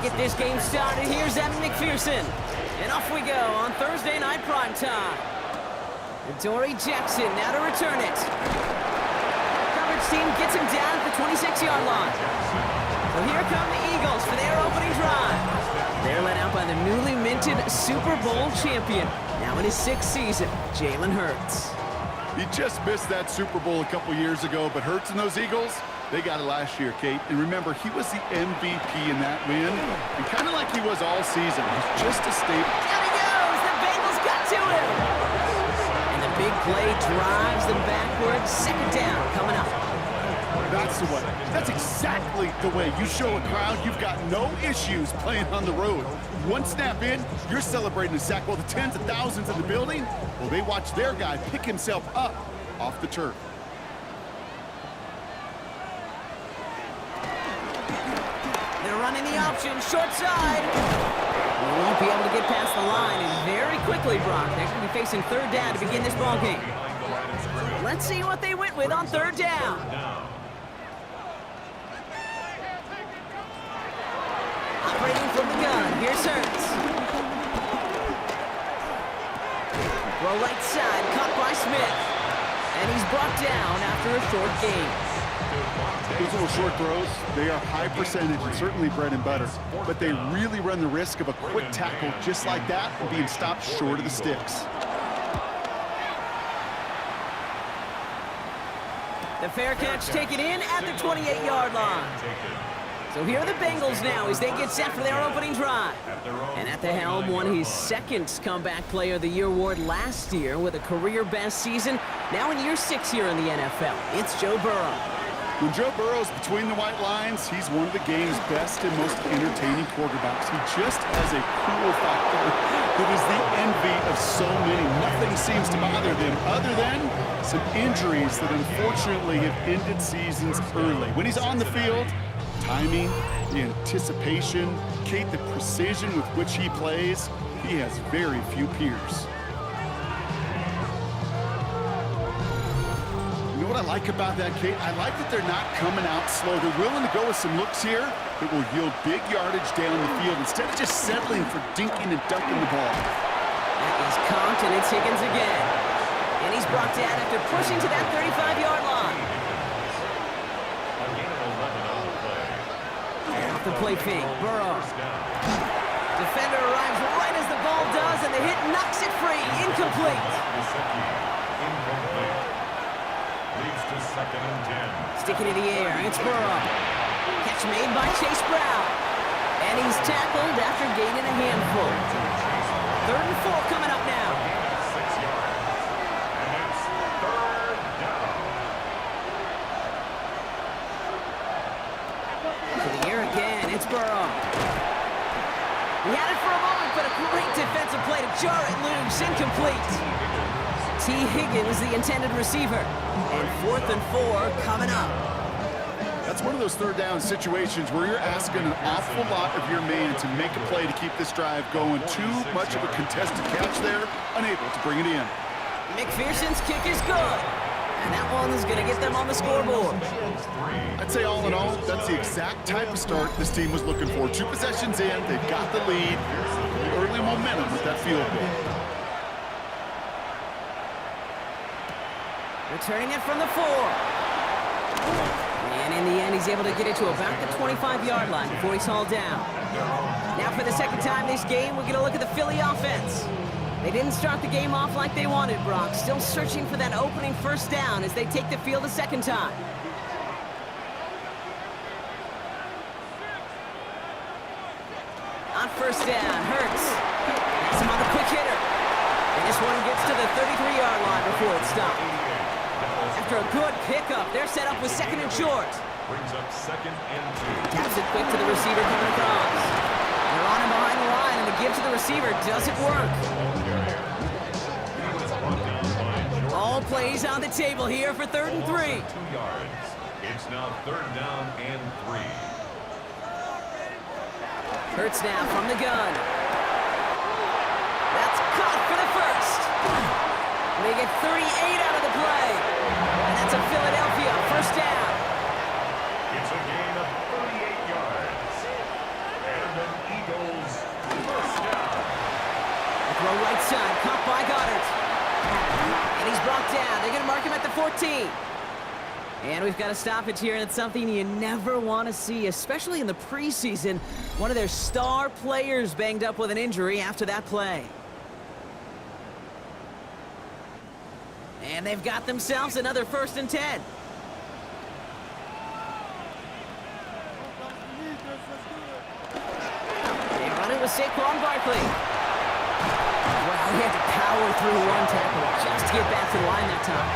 get this game started, here's Evan McPherson. And off we go on Thursday night primetime. Dory Jackson now to return it. Coverage team gets him down at the 26-yard line. So here come the Eagles for their opening drive. They're led out by the newly minted Super Bowl champion, now in his 6th season, Jalen Hurts. He just missed that Super Bowl a couple years ago, but Hurts and those Eagles, they got it last year, Kate. And remember, he was the MVP in that win, and kind of like he was all season. He's just a staple. Down he goes! The Bengals got to him! And the big play drives them backwards. Second down coming up. That's the way. That's exactly the way you show a crowd you've got no issues playing on the road. One snap in, you're celebrating a sack. While the tens of thousands in the building, well, they watch their guy pick himself up off the turf. They're running the option, short side. They won't be able to get past the line, and very quickly, Brock, they're going to be facing third down to begin this ball game. Let's see what they went with on third down. Operating from the gun, here's Hurts. Throw right side, caught by Smith. And he's brought down after a short gain. Those little short throws, they are high percentage and certainly bread and butter. But they really run the risk of a quick tackle just like that and being stopped short of the sticks. The fair catch taken in at the 28-yard line. So here are the Bengals now as they get set for their opening drive. And at the helm won his 2nd Comeback Player of the Year award last year with a career-best season. Now in year 6 here in the NFL, it's Joe Burrow. When Joe Burrow's between the white lines, he's one of the game's best and most entertaining quarterbacks. He just has a cool factor that is the envy of so many. Nothing seems to bother them other than some injuries that unfortunately have ended seasons early. When he's on the field, timing, the anticipation, Kate, the precision with which he plays, he has very few peers. You know what I like about that, Kate? I like that they're not coming out slow. They're willing to go with some looks here that will yield big yardage down the field instead of just settling for dinking and dunking the ball. That is Conk, and it's Higgins again. And he's brought down after pushing to that 35-yard line. Off the play fake, Burrow. Defender arrives right as the ball does, and the hit knocks it free. Incomplete. Leads to 2nd and 10. Sticking in the air, it's Burrow. Catch made by Chase Brown. And he's tackled after gaining a handful. 3rd and 4 coming up now. 6 yards. And it's 3rd down. To the air again, it's Burrow. He had it for a moment, but a great defensive play to jar it loose. Incomplete. T. Higgins, the intended receiver. And 4th and 4 coming up. That's one of those third down situations where you're asking an awful lot of your man to make a play to keep this drive going. Too much of a contested catch there, unable to bring it in. McPherson's kick is good. And that one is going to get them on the scoreboard. I'd say all in all, that's the exact type of start this team was looking for. 2 possessions in, they've got the lead. Early momentum with that field goal. Returning it from the 4. And in the end, he's able to get it to about the 25-yard line before he's hauled down. Now for the 2nd time this game, we're going to look at the Philly offense. They didn't start the game off like they wanted, Brock. Still searching for that opening 1st down as they take the field a 2nd time. On 1st down, Hurts. That's him on the quick hitter. And this one gets to the 33-yard line before it's stopped. After a good pickup, they're set up with 2nd and short. Brings up 2nd and 2. Taps it quick to the receiver coming across. They're on him behind the line, and the give to the receiver doesn't work. All plays on the table here for 3rd and 3. 2 yards. It's now 3rd down and 3. Hurts now from the gun. That's caught for the 1st. They get 38 out of the play. And that's a Philadelphia 1st down. It's a gain of 38 yards. And the Throw right side, caught by Goddard. And he's brought down. They're going to mark him at the 14. And we've got a stoppage here, and it's something you never want to see, especially in the preseason. One of their star players banged up with an injury after that play. And they've got themselves another 1st and 10. They run it with Saquon Barkley. Wow, he had to power through one tackle just to get back to the line that time.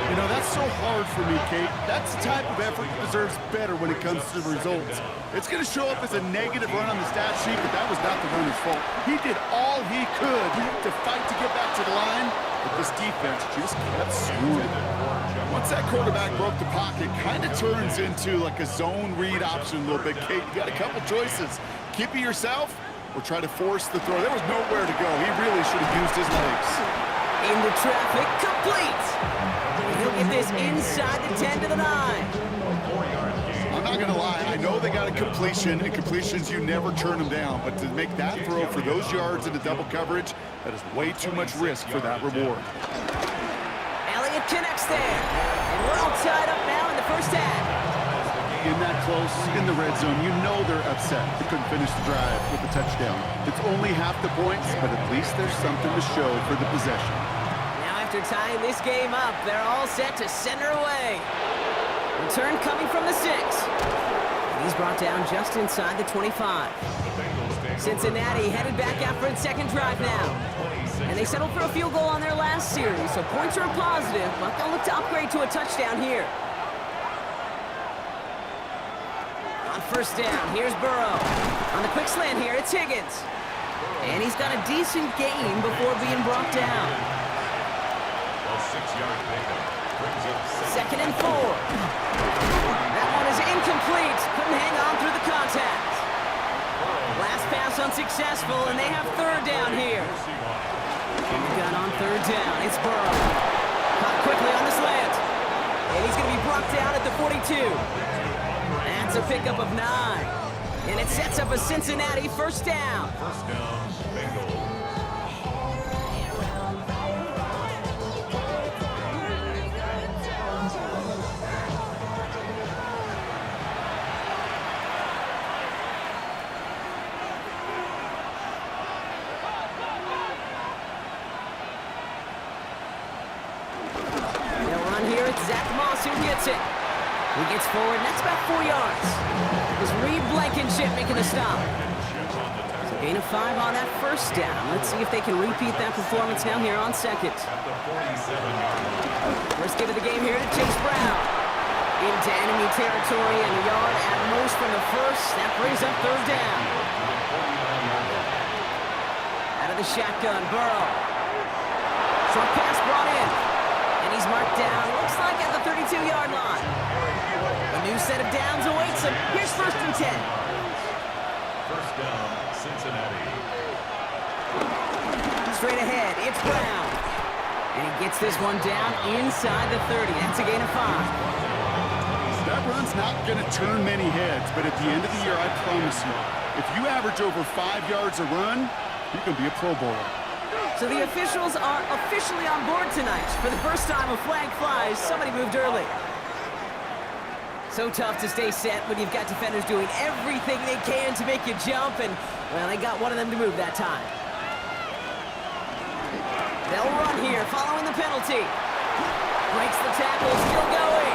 You know, that's so hard for me, Kate. That's the type of effort that deserves better when it comes to the results. It's going to show up as a negative run on the stat sheet, but that was not the runner's fault. He did all he could to fight to get back to the line, but this defense just kept swooning. Once that quarterback broke the pocket, kind of turns into like a zone read option a little bit, Kate. You got a couple choices. Keep it yourself or try to force the throw. There was nowhere to go. He really should have used his legs. Into traffic, complete. He'll get this inside the 10 to the 9. I'm not going to lie. I know they got a completion, and completions, you never turn them down. But to make that throw for those yards into double coverage, that is way too much risk for that reward. Elliott connects there. And we're all tied up now in the first half. In that close, in the red zone, you know they're upset. They couldn't finish the drive with a touchdown. It's only half the points, but at least there's something to show for the possession. Now after tying this game up, they're all set to send her away. Return coming from the 6. And he's brought down just inside the 25. Cincinnati headed back out for its 2nd drive now. And they settled for a field goal on their last series, so points are a positive, but they'll look to upgrade to a touchdown here. On 1st down, here's Burrow. On the quick slant here, it's Higgins. And he's got a decent gain before being brought down. 2nd and 4. That one is incomplete. Couldn't hang on through the contact. Last pass unsuccessful, and they have 3rd down here. And we got on 3rd down. It's Burrow. Caught quickly on the slant. And he's going to be brought down at the 42. That's a pickup of 9. And it sets up a Cincinnati 1st down. Bengals. They'll run here. It's Zach Moss who gets it. He gets forward, and that's about 4 yards. It was Reed Blankenship making the stop. So gain of 5 on that 1st down. Let's see if they can repeat that performance now here on 2nd. First give of the game here to Chase Brown. Into enemy territory and a yard at most from the 1st. That brings up 3rd down. Out of the shotgun, Burrow. Short pass brought in. And he's marked down, looks like at the 32-yard line. A new set of downs awaits him. Here's 1st and 10. 1st down, Cincinnati. Straight ahead, it's Brown. And he gets this one down inside the 30. That's a gain of 5. That run's not going to turn many heads, but at the end of the year, I promise you, if you average over 5 yards a run, you can be a Pro Bowler. So the officials are officially on board tonight. For the first time a flag flies, somebody moved early. So tough to stay set when you've got defenders doing everything they can to make you jump, and, well, they got one of them to move that time. They'll run here, following the penalty. Breaks the tackle, still going.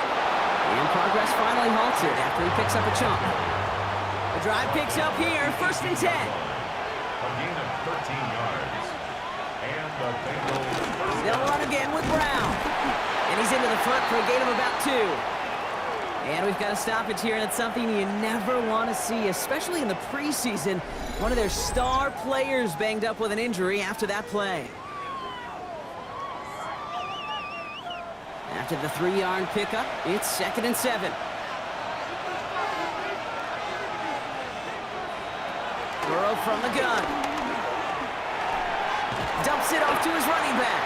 And progress finally halted after he picks up a chunk. The drive picks up here, 1st and 10. A gain of 13 yards. And the Bengals. They'll run again with Brown. And he's into the front for a gain of about 2. And we've got a stoppage here, and it's something you never want to see, especially in the preseason. One of their star players banged up with an injury after that play. After the 3-yard pickup, it's 2nd and 7. Burrow from the gun. Dumps it off to his running back.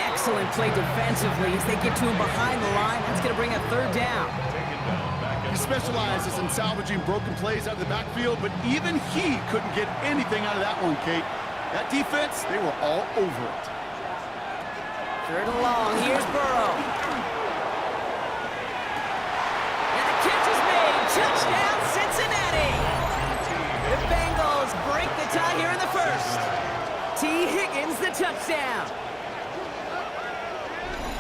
Excellent play defensively as they get to him behind the line. That's going to bring up 3rd down. He specializes in salvaging broken plays out of the backfield, but even he couldn't get anything out of that one, Kate. That defense, they were all over it. Third and long, here's Burrow. And the catch is made. Touchdown, Cincinnati. The Bengals break the tie here in the first. T. Higgins, the touchdown.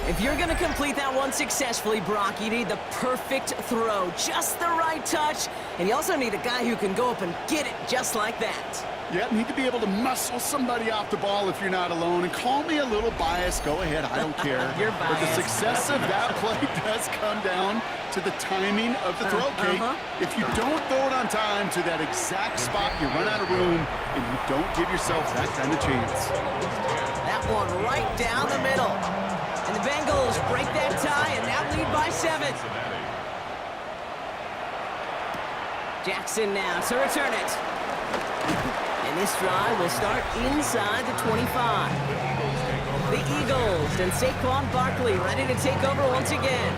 If you're going to complete that one successfully, Brock, you need the perfect throw. Just the right touch. And you also need a guy who can go up and get it just like that. Yeah, need to be able to muscle somebody off the ball if you're not alone. And call me a little biased. Go ahead, I don't care. You're But the biased. success of that play does come down to the timing of the throw, Kate. If you don't throw it on time to that exact spot, you run out of room, and you don't give yourself that kind of chance. That one right down the middle. And the Bengals break that tie and now lead by 7. Jackson now to return it. And this drive will start inside the 25. The Eagles and Saquon Barkley ready to take over once again.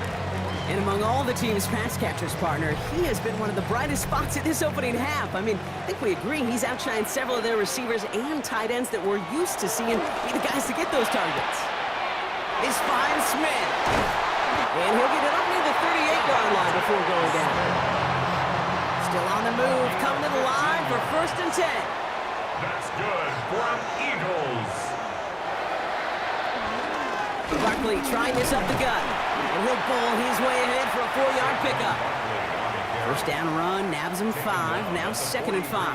And among all the team's pass catchers, partner, he has been one of the brightest spots in this opening half. I mean, I think we agree he's outshined several of their receivers and tight ends that we're used to seeing be the guys to get those targets. Is finds Smith. And he'll get it up near the 38-yard line before going down. Still on the move, coming to the line for 1st and 10. That's good for an Eagles. Barkley trying this up the gut. And he'll bowl his way ahead for a 4-yard pickup. First down run, nabs him 5, now 2nd and 5.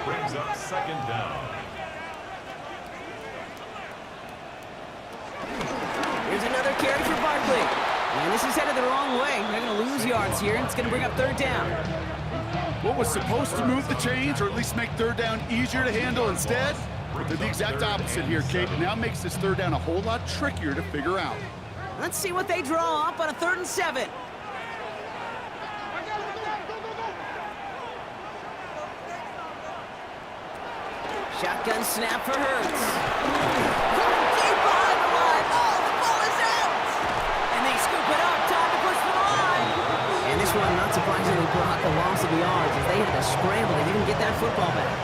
Brings up 2nd down. Here's another carry for Barkley. And this is headed the wrong way. They're going to lose yards here, and it's going to bring up 3rd down. What was supposed to move the chains, or at least make 3rd down easier to handle instead? They're the exact opposite here, Kate. It now makes this 3rd down a whole lot trickier to figure out. Let's see what they draw up on a 3rd and 7. Shotgun snap for Hurts. Deep behind the line. Oh, the ball is out. And they scoop it up. Time to push the line. And this one, not surprisingly, brought the loss of the yards as they had to scramble to even get that football back.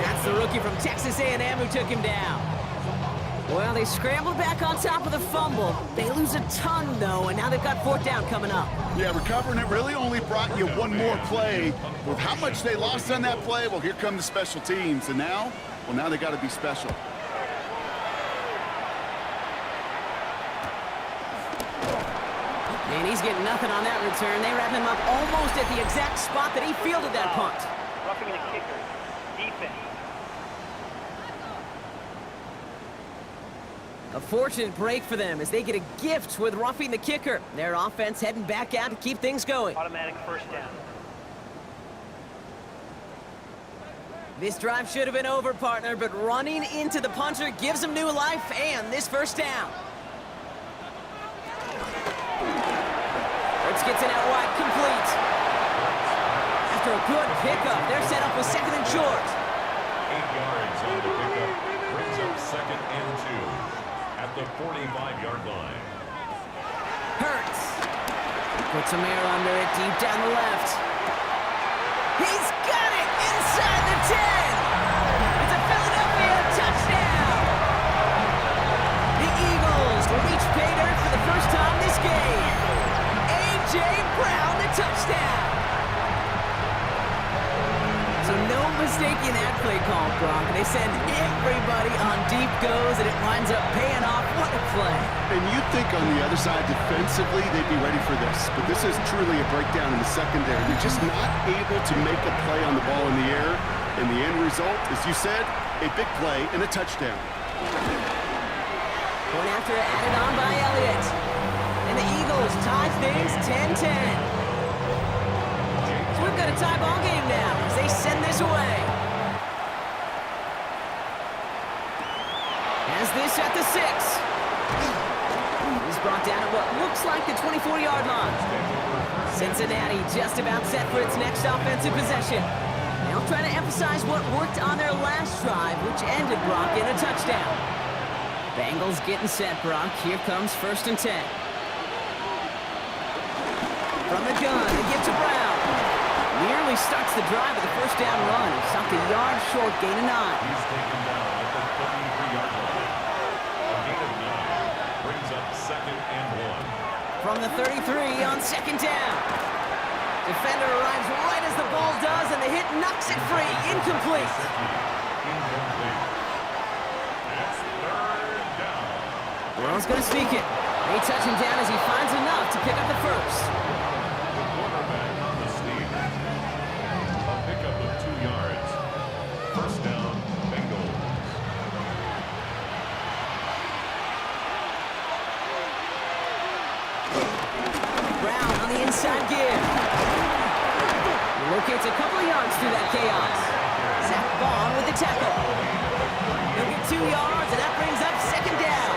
That's the rookie from Texas A&M who took him down. Well, they scrambled back on top of the fumble. They lose a ton, though, and now they've got 4th down coming up. Yeah, recovering it really only brought you one more play. With how much they lost on that play, well, here come the special teams. And now, well, now they got to be special. And he's getting nothing on that return. They wrap him up almost at the exact spot that he fielded that punt. Roughing the kicker. Defense. A fortunate break for them as they get a gift with roughing the kicker. Their offense heading back out to keep things going. Automatic 1st down. This drive should have been over, partner, but running into the punter gives them new life and this 1st down. Hurts gets it out wide, complete. After a good pickup, they're set up with 2nd and short. 8 yards on the pickup. Brings up 2nd and 2 at the 45-yard line. Hurts. Puts some air under it, deep down the left. He's got it inside the 10. It's a Philadelphia touchdown. The Eagles reach pay dirt for the first time this game. A.J. Brown, the touchdown. So no mistaking that play call, Brock. They send everybody on deep goes, and it winds up paying off. What a play. And you'd think on the other side, defensively, they'd be ready for this. But this is truly a breakdown in the secondary. They're just not able to make a play on the ball in the air. And the end result, as you said, a big play and a touchdown. Point after added on by Elliott. And the Eagles tie things 10-10. So we've got a tie ball game now as they send this away. Has this at the 6. He's brought down at what looks like the 24-yard line. Cincinnati just about set for its next offensive possession. Now trying to emphasize what worked on their last drive, which ended, Brock, in a touchdown. Bengals getting set, Brock. Here comes 1st and 10. From the gun, they give to Brown. Nearly starts the drive with a first down run. Stopped a yard short, gain of 9. He's taken down at the 33-yard line. A gain of 9 brings up 2nd and 1. From the 33 on 2nd down. Defender arrives right as the ball does, and the hit knocks it free. Incomplete. Incomplete. It's 3rd down. Burrow's going to sneak it. They touch him down as he finds enough to pick up the first. The quarterback on the sneak. A pickup of 2 yards. First down, Bengals. Brown on the inside gear. Locates a couple of yards through that chaos. Zach Vaughn with the tackle. He'll get 2 yards, and that brings up 2nd down.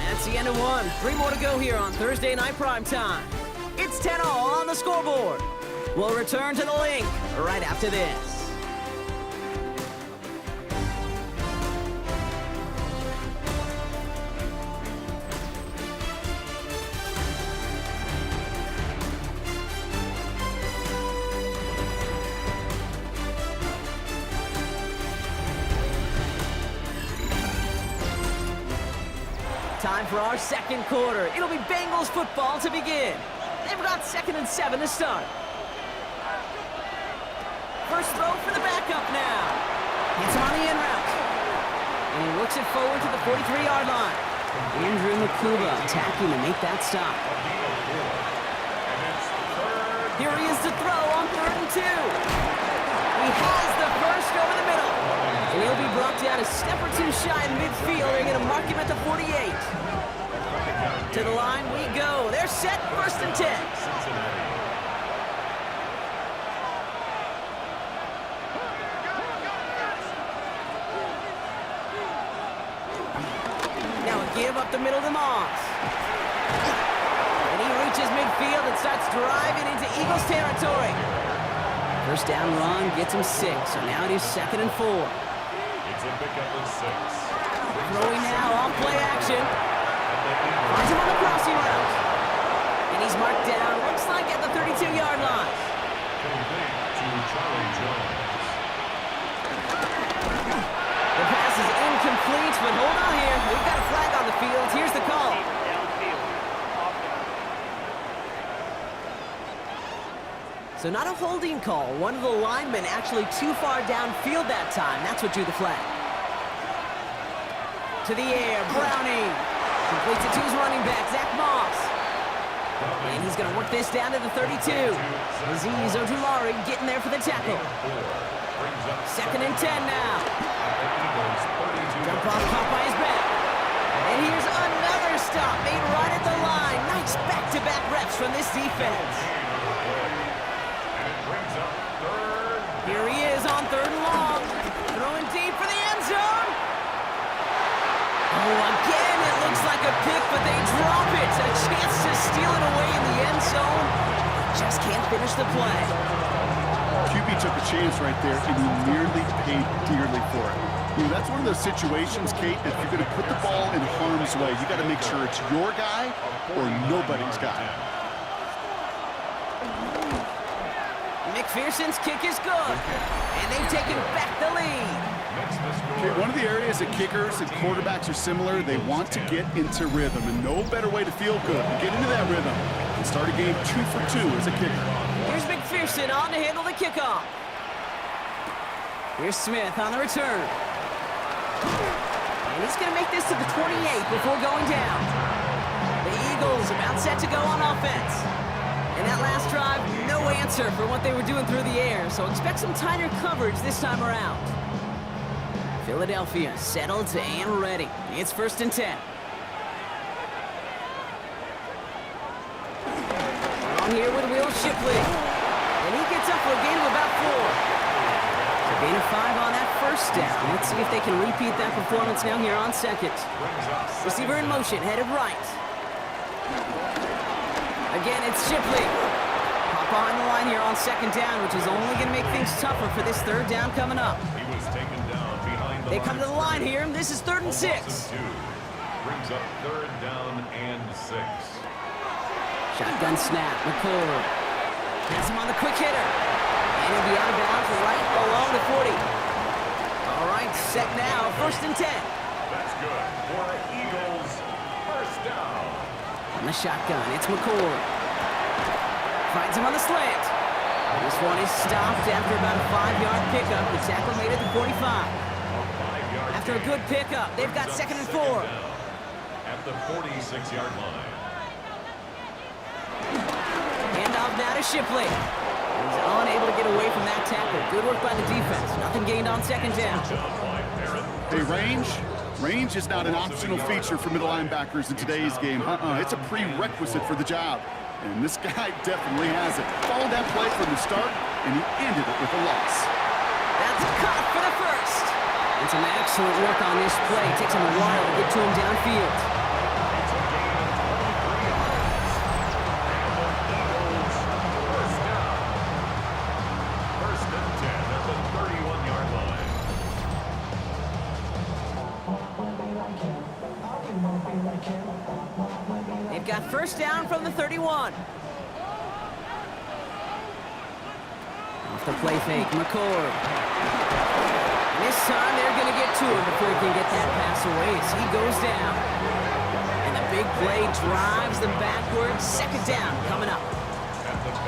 That's the end of 1. 3 more to go here on Thursday Night Primetime. It's 10-all on the scoreboard. We'll return to the link right after this. Time for our second quarter. It'll be Bengals football to begin. They've got 2nd and 7 to start. First throw for the backup now. It's on the in route. And he looks it forward to the 43-yard line. Andrew Makuba attacking to make that stop. Here he is to throw on 3rd and 2. He has the first over the middle. And he'll be brought down a step or 2 shy in midfield. They're going to mark him at the 48. To the line we go. They're set, 1st and 10. Cincinnati. Now a give up the middle to Moss. And he reaches midfield and starts driving into Eagles territory. First down run gets him 6, so now it is 2nd and 4. It's a pickup of 6. Throwing now off play action. Finds him on the crossing route. And he's marked down, looks like at the 32-yard line. Complete to Charlie Jones. The pass is incomplete, but hold on here. We've got a flag on the field. Here's the call. Downfield. So not a holding call. One of the linemen actually too far downfield that time. That's what drew the flag. To the air, Browning. Completes it to his running back, Zach Moss. And he's going to work this down to the 32. Aziz Ojulari getting there for the tackle. 2nd and 10 now. Jump off caught by his back. And here's another stop made right at the line. Nice back-to-back reps from this defense. Here he is on 3rd and long. Throwing deep for the end zone. Oh, again, it looks like a pick, but they drop it. A chance to steal it away in the end zone. Just can't finish the play. QB took a chance right there, and he nearly paid dearly for it. You know, that's one of those situations, Kate, if you're going to put the ball in harm's way, you got to make sure it's your guy or nobody's guy. McPherson's kick is good, and they've taken back the lead. Okay, one of the areas that kickers and quarterbacks are similar, they want to get into rhythm, and no better way to feel good than get into that rhythm and start a game 2 for 2 as a kicker. Here's McPherson on to handle the kickoff. Here's Smith on the return. And he's going to make this to the 28 before going down. The Eagles about set to go on offense. And that last drive, no answer for what they were doing through the air, so expect some tighter coverage this time around. Philadelphia settled and ready. It's 1st and 10. On here with Will Shipley. And he gets up for a gain of about 4. So gain of 5 on that first down. Let's see if they can repeat that performance now here on 2nd. Receiver in motion, headed right. Again, it's Shipley. Hop behind the line here on 2nd down, which is only going to make things tougher for this 3rd down coming up. He was taken down behind the They come to the line here, and this is 3rd and 6. Brings up 3rd down and 6. Shotgun snap, McCord. Has him on the quick hitter. And he'll be out of bounds right along the 40. All right, set now, 1st and 10. That's good for Eagles. First down. On the shotgun, it's McCord. Finds him on the slant. This one is stopped after about a 5-yard pickup. The tackle made it to 45. After a good pickup, they've got 2nd and 4. At the 46-yard line. Handoff now to Shipley. He's unable to get away from that tackle. Good work by the defense. Nothing gained on 2nd down. Hey, range is not an optional feature for middle linebackers in today's game. It's a prerequisite for the job. And this guy definitely has it. Followed that play from the start, and he ended it with a loss. That's caught for the first. And some excellent work on this play. It takes him a while to get to him downfield. First and 10 at the 31-yard line. They've got 1st down from the 31. Off the play fake, McCord. And this time they're going to get to him before he can get that pass away as he goes down. And the big play drives them backwards. 2nd down coming up.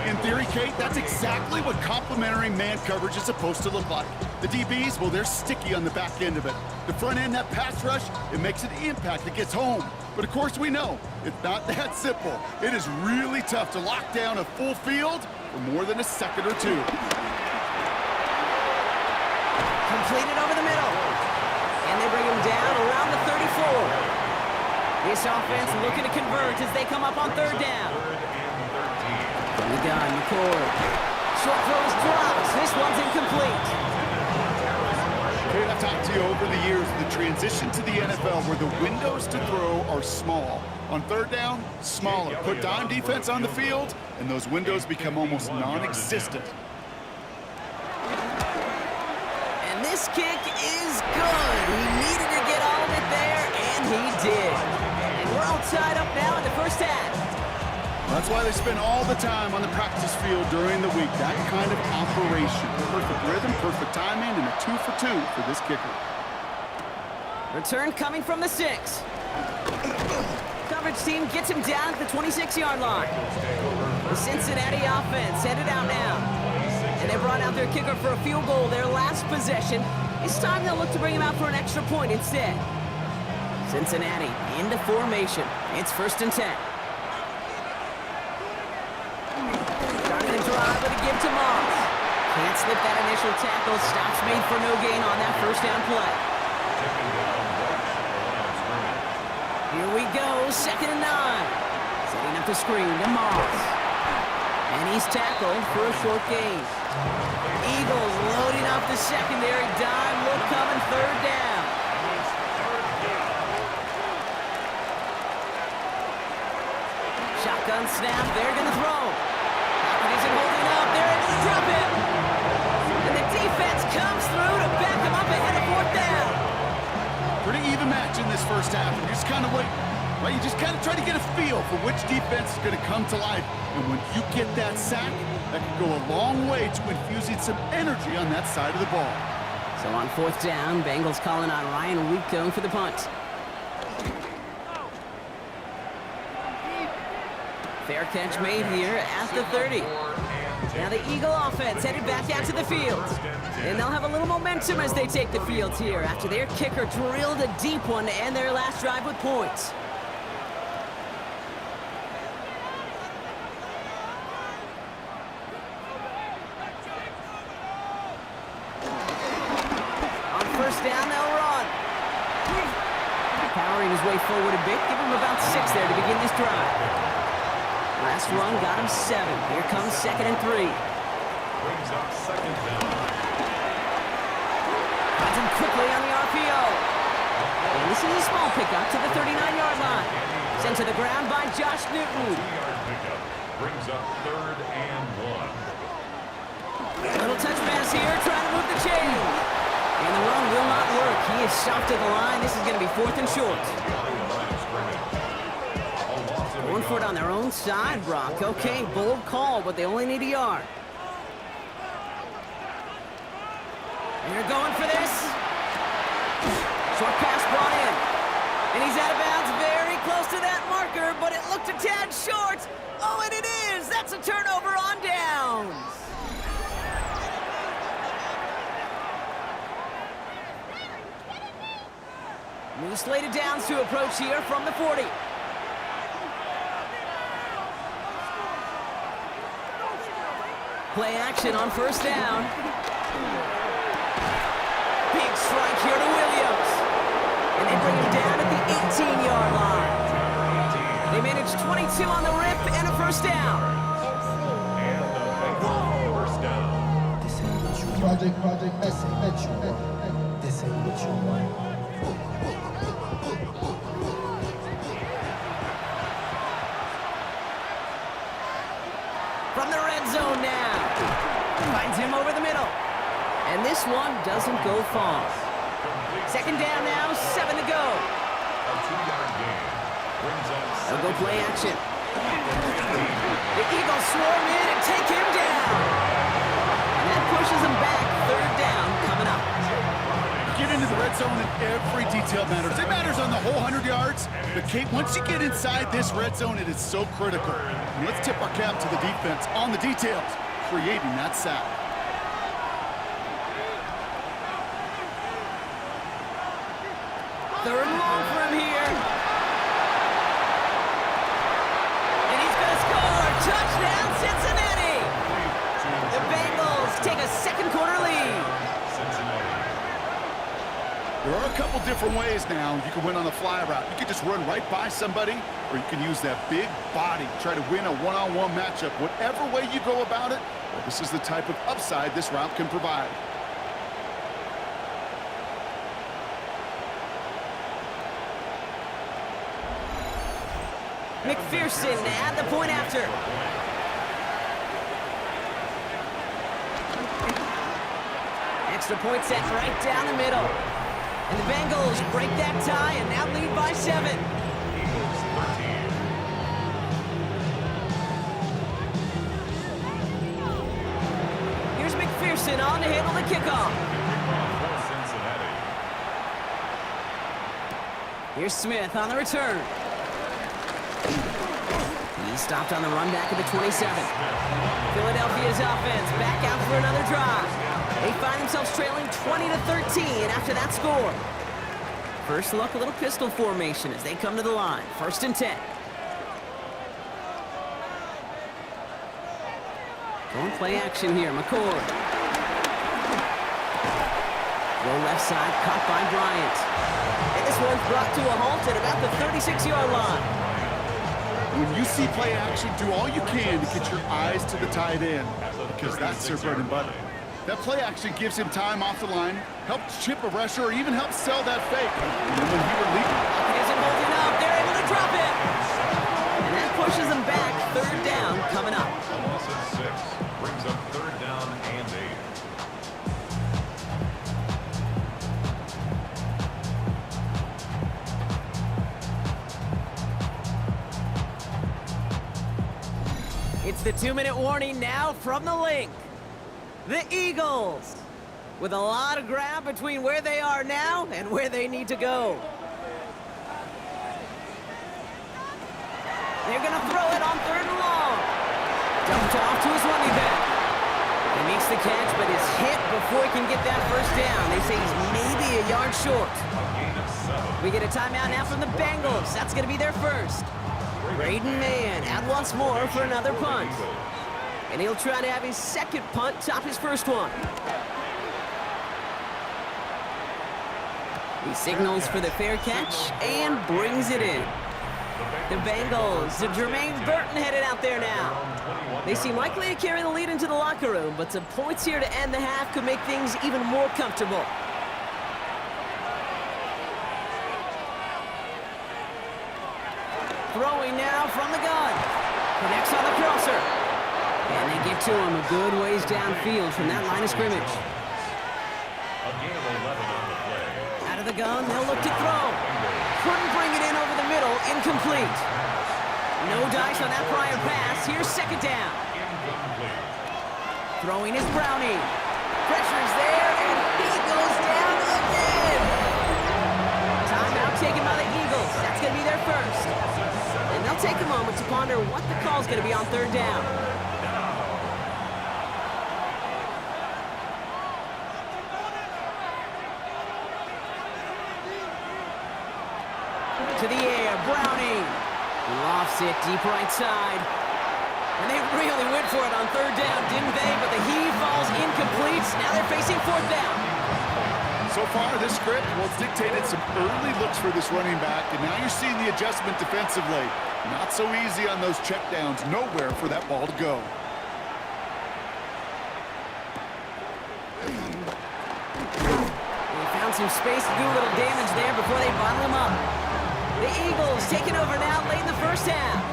In theory, Kate, that's exactly what complementary man coverage is supposed to look like. The DBs, well, they're sticky on the back end of it. The front end, that pass rush, it makes an impact. It gets home. But of course we know, it's not that simple. It is really tough to lock down a full field for more than a second or two. Completed over the middle. And they bring him down around the 34. This offense looking to convert as they come up on 3rd down. From the gun, McCord. Short throws drops. This one's incomplete. Kate, I've talked to you over the years of the transition to the NFL where the windows to throw are small. On 3rd down, smaller. Put dime defense on the field, and those windows become almost non-existent. And this kick is good. He needed to get all of it there, and he did. And we're all tied up now in the 1st half. That's why they spend all the time on the practice field during the week. That kind of operation. Perfect rhythm, perfect timing, and a 2 for 2 for this kicker. Return coming from the 6. Coverage team gets him down at the 26-yard line. The Cincinnati offense headed out now. And they brought out their kicker for a field goal their last possession. This time they'll look to bring him out for an extra point instead. Cincinnati into formation. It's 1st and 10. Starting the drive with a give to Moss. Can't slip that initial tackle. Stops made for no gain on that 1st down play. Here we go, 2nd and 9. Setting up the screen to Moss. And he's tackled for a short gain. Eagles loading up the secondary. Dime look coming 3rd down. Shotgun snap, they're going to throw. Pocket isn't holding up, they're able to drop him. And the defense comes through to back him up ahead of 4th down. Pretty even match in this 1st half. You just kind of wait. Right? You just kind of try to get a feel for which defense is going to come to life. And when you get that sack, that can go a long way to infusing some energy on that side of the ball. So on 4th down, Bengals calling on Ryan Rico for the punt. Fair catch made here at the 30. Now the Eagle offense headed back out to the field. And they'll have a little momentum as they take the field here after their kicker drilled a deep one to end their last drive with points. On 1st down, they'll run. Powering his way forward a bit, give him about 6 there to begin this drive. Last run got him 7. Here comes 2nd and 3. Brings up 2nd down. Finds him quickly on the RPO. And this is a small pickup to the 39-yard line. Sent to the ground by Josh Newton. 2-yard pickup. Brings up 3rd and 1. Little touch pass here, trying to move the chain. And the run will not work. He is stopped at the line. This is going to be 4th and short. Going for it on their own side, Brock. Okay, bold call, but they only need a yard. They're going for this. Short pass brought in. And he's out of bounds, very close to that marker, but it looked a tad short. Oh, and it is! That's a turnover on downs. New slated downs to approach here from the 40. Play action on first down. Big strike here to Williams. And they bring him down at the 18-yard line. They managed 22 on the rip and a first down. And the Bengals first down. This ain't what you project, this ain't what you want. This ain't what you want. From the red zone now. Finds him over the middle. And this one doesn't go far. Second down now, 7 to go. A 2-yard gain brings up They'll go play action. The Eagles swarm in and take him down. And that pushes him back. Third down coming up. Get into the red zone and every detail matters. It matters on the whole 100 yards. But Kate, once you get inside this red zone, it is so critical. And let's tip our cap to the defense on the details, creating that sack. Third and long for him here. And he's going to score. Touchdown, Cincinnati. The Bengals take a second quarter lead. There are a couple different ways now. You can win on the fly route. You can just run right by somebody, or you can use that big body, try to win a one-on-one matchup. Whatever way you go about it, well, this is the type of upside this route can provide. McPherson at the point after. Extra point set right down the middle. And the Bengals break that tie and now lead by 7. Eagles 13. Here's McPherson on to handle the kickoff. Kickoff for Cincinnati. Here's Smith on the return. He stopped on the run back at the 27. Philadelphia's offense back out for another drive. They find themselves trailing 20-13 after that score. First look, a little pistol formation as they come to the line. First and 10. Going play action here, McCord. Go left side, caught by Bryant. And this one's brought to a halt at about the 36-yard line. When you see play action, do all you can to get your eyes to the tight end, because that's their bread and butter. That play action gives him time off the line, helps chip a rusher, or even helps sell that fake. And then when he releases He isn't holding up. They're able to drop it. And that pushes them back. Third down coming up. A loss of 6 brings up third down and 8. It's the 2-minute warning now from the link. The Eagles, with a lot of ground between where they are now and where they need to go. They're going to throw it on third and long. Dumped off to his running back. He makes the catch, but is hit before he can get that first down. They say he's maybe a yard short. A gain of 7. We get a timeout now from the Bengals. That's going to be their first. Braden Mann out once more for another punt. And he'll try to have his second punt top his first one. He signals for the fair catch and brings it in. The Bengals, Jermaine Burton headed out there now. They seem likely to carry the lead into the locker room, but some points here to end the half could make things even more comfortable. Throwing now from the gun. Connects on the crosser. And they get to him a good ways downfield from that line of scrimmage. A gain of 11 on the play. Out of the gun, they'll look to throw. Couldn't bring it in over the middle, incomplete. No dice on that prior pass. Here's second down. Throwing is Browning. Pressure's there, and he goes down again. Timeout taken by the Eagles. That's going to be their first. And they'll take a moment to ponder what the call's going to be on third down. To the air, Browning. Lofts it deep right side. And they really went for it on third down, didn't they? But the heave falls incomplete. Now they're facing fourth down. So far, this script, well, it's dictated some early looks for this running back, and now you're seeing the adjustment defensively. Not so easy on those checkdowns. Nowhere for that ball to go. They found some space to do a little damage there before they bottle him up. The Eagles taking over now late in the first half.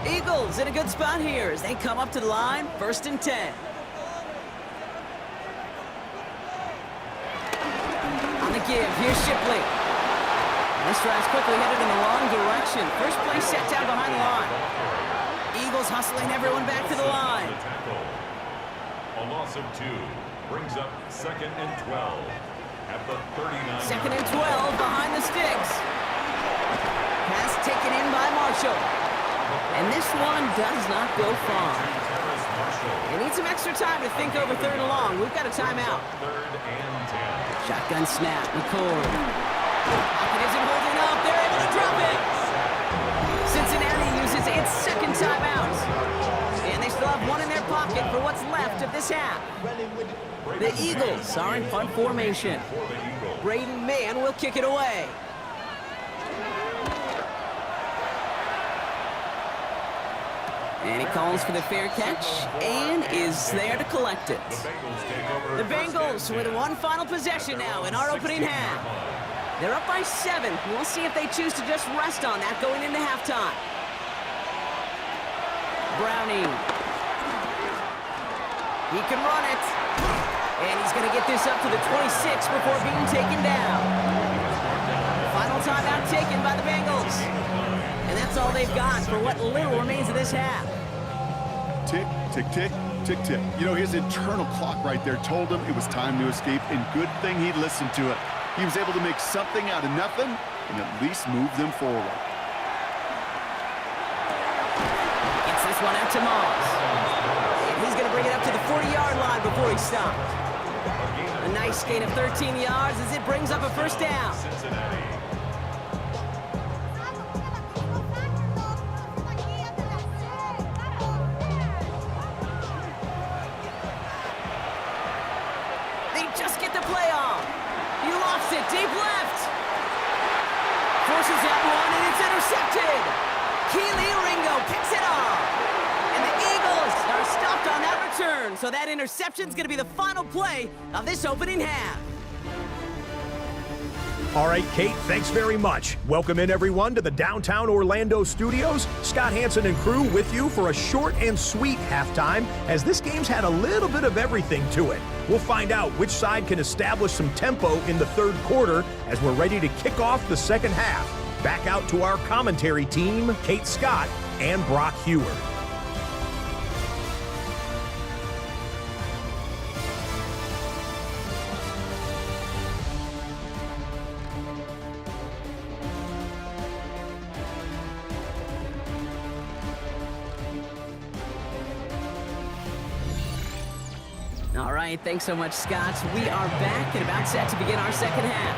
Eagles in a good spot here as they come up to the line, 1st and 10. On the give, here's Shipley. This drive's quickly headed in the wrong direction. First play set down behind the line. Eagles hustling everyone back to the line. A loss of 2 brings up 2nd and 12 at the 39. 2nd and 12 behind the sticks. Pass taken in by Marshall. And this one does not go far. They need some extra time to think over 3rd and long. We've got a timeout. 3rd and 10. Shotgun snap, McCord. Pocket isn't holding up. They're able to drop it. Cincinnati uses its 2nd timeout. And they still have one in their pocket for what's left of this half. The Eagles are in punt formation. Braden Mann will kick it away. And he calls for the fair catch and is there to collect it. The Bengals with one final possession now in our opening half. They're up by 7. We'll see if they choose to just rest on that going into halftime. Browning. He can run it. And he's going to get this up to the 26 before being taken down. Final timeout taken by the Bengals. And that's all they've got for what little remains of this half. Tick, tick, tick, tick, tick. You know, his internal clock right there told him it was time to escape, and good thing he listened to it. He was able to make something out of nothing and at least move them forward. Gets this one out to Moss. And he's going to bring it up to the 40-yard line before he stopped. A nice gain of 13 yards as it brings up a first down. They just get the play off. He lofts it deep left. Forces that one, and it's intercepted. Keely Ringo picks it off. And the Eagles are stopped on that return. So that interception's going to be the final play of this opening half. All right, Kate, thanks very much. Welcome in, everyone, to the downtown Orlando studios. Scott Hansen and crew with you for a short and sweet halftime, as this game's had a little bit of everything to it. We'll find out which side can establish some tempo in the 3rd quarter as we're ready to kick off the 2nd half. Back out to our commentary team, Kate Scott and Brock Heward. All right, thanks so much, Scott. We are back and about set to begin our 2nd half.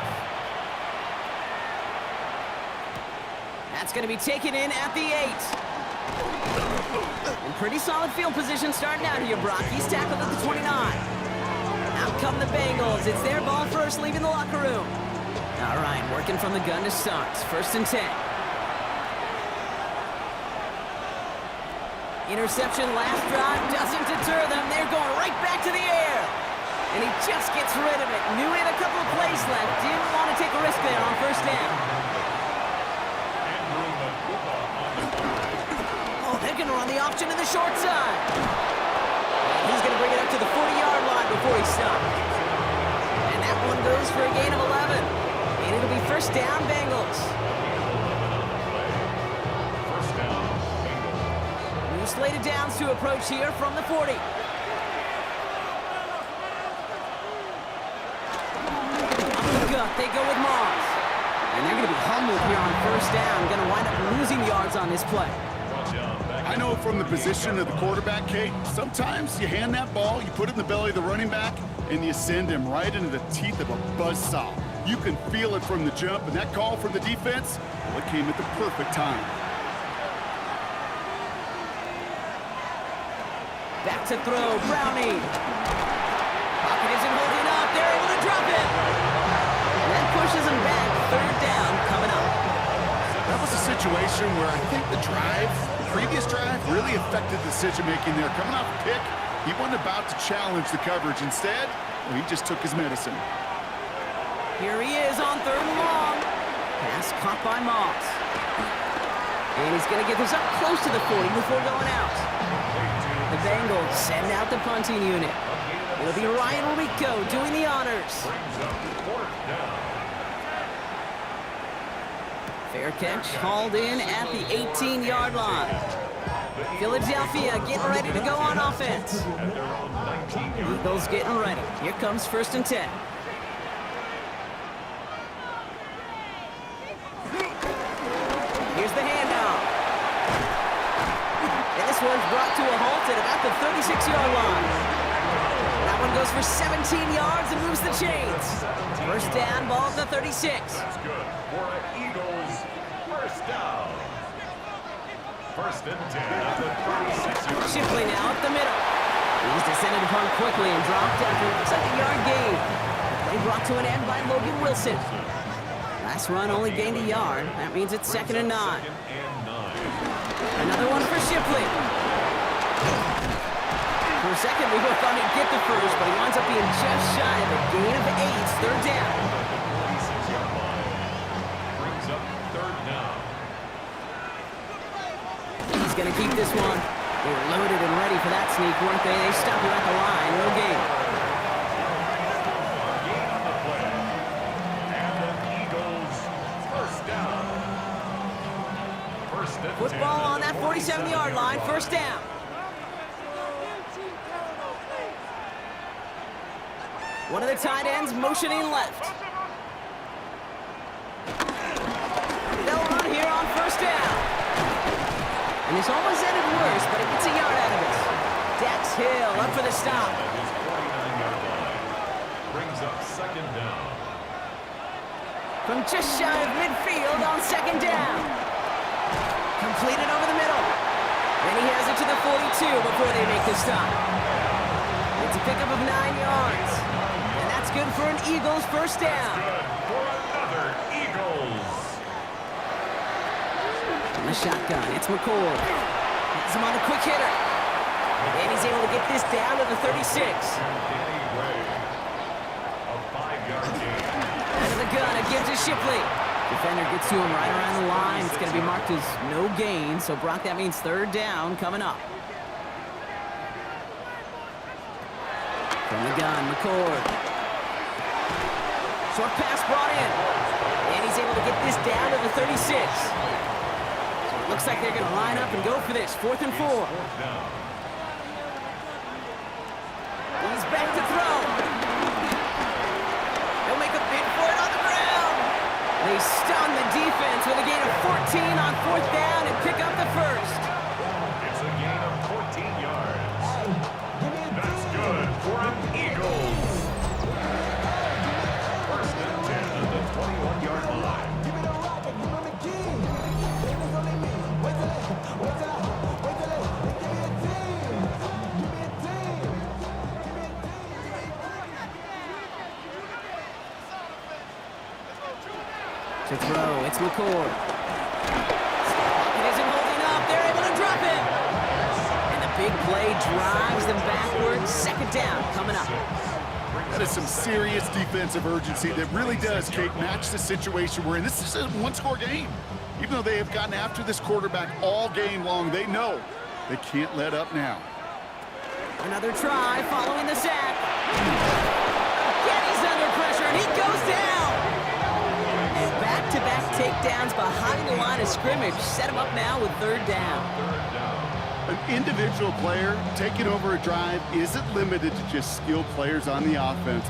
That's going to be taken in at the 8. And pretty solid field position starting out here, Brock. He's tackled at the 29. Out come the Bengals. It's their ball first, leaving the locker room. All right, working from the gun to start. 1st and 10. Interception last drive doesn't deter them. They're going right back to the air. And he just gets rid of it. Knew he had a couple of plays left. Didn't want to take a risk there on 1st down. Oh, they're going to run the option to the short side. And he's going to bring it up to the 40-yard line before he stops. And that one goes for a gain of 11. And it'll be 1st down, Bengals. slated downs to approach here from the 40. Up the gut, they go with Moss. And they're going to be humbled here on first down. Going to wind up losing yards on this play. I know from the position of the quarterback, Kate, sometimes you hand that ball, you put it in the belly of the running back, and you send him right into the teeth of a buzzsaw. You can feel it from the jump, and that call from the defense, well, it came at the perfect time. Back to throw, Brownie. Pocket isn't holding up. They're able to drop it. And that pushes him back. Third down coming up. That was a situation where I think the previous drive, really affected decision-making there. Coming off a pick, he wasn't about to challenge the coverage. Instead, well, he just took his medicine. Here he is on third and long. Pass caught by Moss. And he's going to get this up close to the 40 before going out. The Bengals send out the punting unit. It'll be Ryan Rico doing the honors. Fair catch hauled in at the 18-yard line. Philadelphia getting ready to go on offense. Eagles getting ready. Here comes 1st and 10. Here's the handoff. And this one's brought to a halt at about the 36-yard line. That one goes for 17 yards and moves the chains. First down, ball at the 36. That's good for the Eagles. First down. 1st and 10 at the 36-yard. Shipley now up the middle. He's descended upon quickly and dropped after a 2nd-yard gain. Play brought to an end by Logan Wilson. Last run only gained a yard. That means it's 2nd and 9. Another one for Shipley. For a second, we both thought he'd get the first, but he winds up being just shy of a gain of 8. Third down. Brings up 3rd down. He's going to keep this one. They were loaded and ready for that sneak, weren't they? They stopped him at the line. No gain. Gain on the play. And the Eagles, 1st down. 1st and 10. Football on that 47-yard line. First down. One of the tight ends motioning left. They'll run here on first down. And this almost ended worse, but it gets a yard out of it. Dax Hill up for the stop. His 49-yard line. Brings up 2nd down. From just shy of midfield on 2nd down. Completed over the middle. And he has it to the 42 before they make the stop. It's a pickup of 9 yards. And that's good for an Eagles first down. Good for another Eagles. On the shotgun, it's McCord. Hits him on a quick hitter. And he's able to get this down to the 36. Anyway, a 5-yard gain. Out of the gun, it gives to Shipley. Defender gets to him right around the line. It's going to be marked as no gain. So, Brock, that means 3rd down coming up. From the gun, McCord. Short pass brought in. And he's able to get this down to the 36. So it looks like they're going to line up and go for this. 4th and 4. He's back to throw. They'll make a bid for it on the ground. They stun the defense with a gain of 14 on 4th down and pick up the first. It's a gain of 14 yards. That's good for an Eagles. 1st and 10 at the 21-yard line. To throw, it's McCord. It isn't holding up. They're able to drop it. And the big play drives them backwards. 2nd down coming up. That is some serious defensive urgency that really does, Kate, match the situation we're in. This is a one-score game. Even though they have gotten after this quarterback all game long, they know they can't let up now. Another try following the sack. Again, he's under pressure, and he goes down. And back-to-back takedowns behind the line of scrimmage set him up now with 3rd down. an individual player taking over a drive isn't limited to just skilled players on the offense.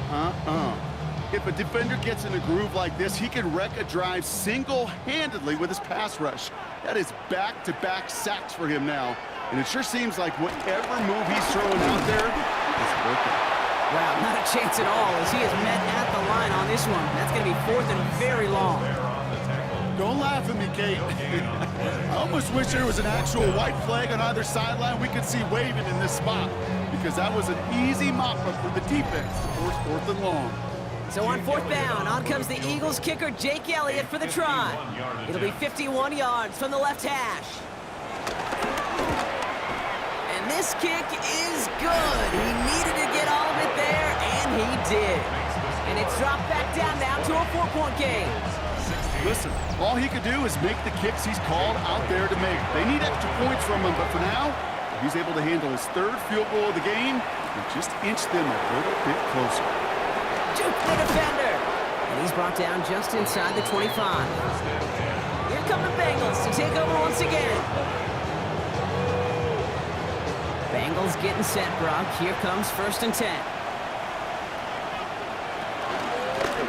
If a defender gets in a groove like this, he can wreck a drive single-handedly with his pass rush. That is back-to-back sacks for him now. And it sure seems like whatever move he's throwing out there is working. Wow, not a chance at all as he is met at the line on this one. That's going to be 4th and very long. Don't laugh at me, Kate. I almost wish there was an actual white flag on either sideline we could see waving in this spot, because that was an easy mop-up for the defense to force 4th and long. So on 4th down, on comes the Eagles kicker, Jake Elliott, for the try. It'll be 51 yards from the left hash. And this kick is good. He needed to get all of it there, and he did. And it's dropped back down now to a 4-point game. Listen, all he could do is make the kicks he's called out there to make. They need extra points from him, but for now, he's able to handle his 3rd field goal of the game and just inch them a little bit closer. Juke the defender. And he's brought down just inside the 25. Here come the Bengals to take over once again. Bengals getting set, Brock. Here comes 1st and 10.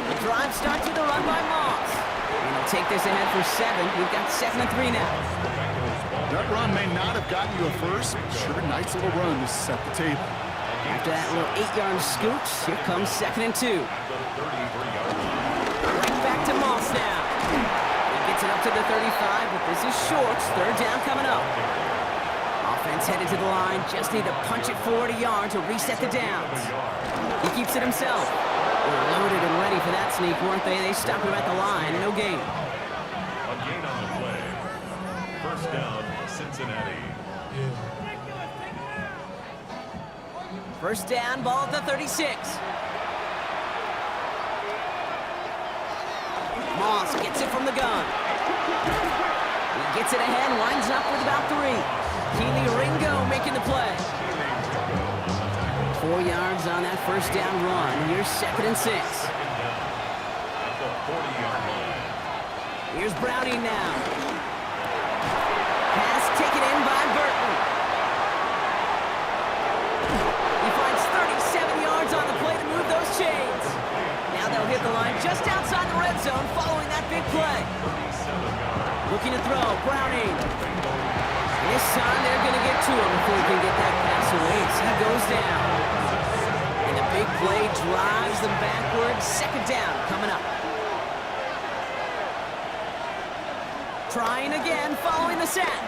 The drive starts with a run by Moss. And he'll take this ahead for 7. We've got 2nd and 3 now. That run may not have gotten you a first, but sure, nice little run to set the table. After that little 8-yard scoot, here comes 2nd and 2. Right back to Moss now. He gets it up to the 35, but this is short. 3rd down coming up. Offense headed to the line. Just need to punch it 40 yards to reset the downs. He keeps it himself. They're loaded and ready for that sneak, weren't they? They stopped him at the line. No gain. A gain on the play. 1st down, Cincinnati. 1st down, ball at the 36. Moss gets it from the gun. He gets it ahead, winds up with about 3. Keely Ringo making the play. 4 yards on that 1st down run. Here's 2nd and 6. Here's Browning now. Pass taken in by Burton. He finds 37 yards on the play to move those chains. Now they'll hit the line just outside the red zone following that big play. Looking to throw, Browning. This time they're going to get to him before he can get that pass away. So he goes down. And the big play drives them backwards. 2nd down coming up. Trying again following the sack.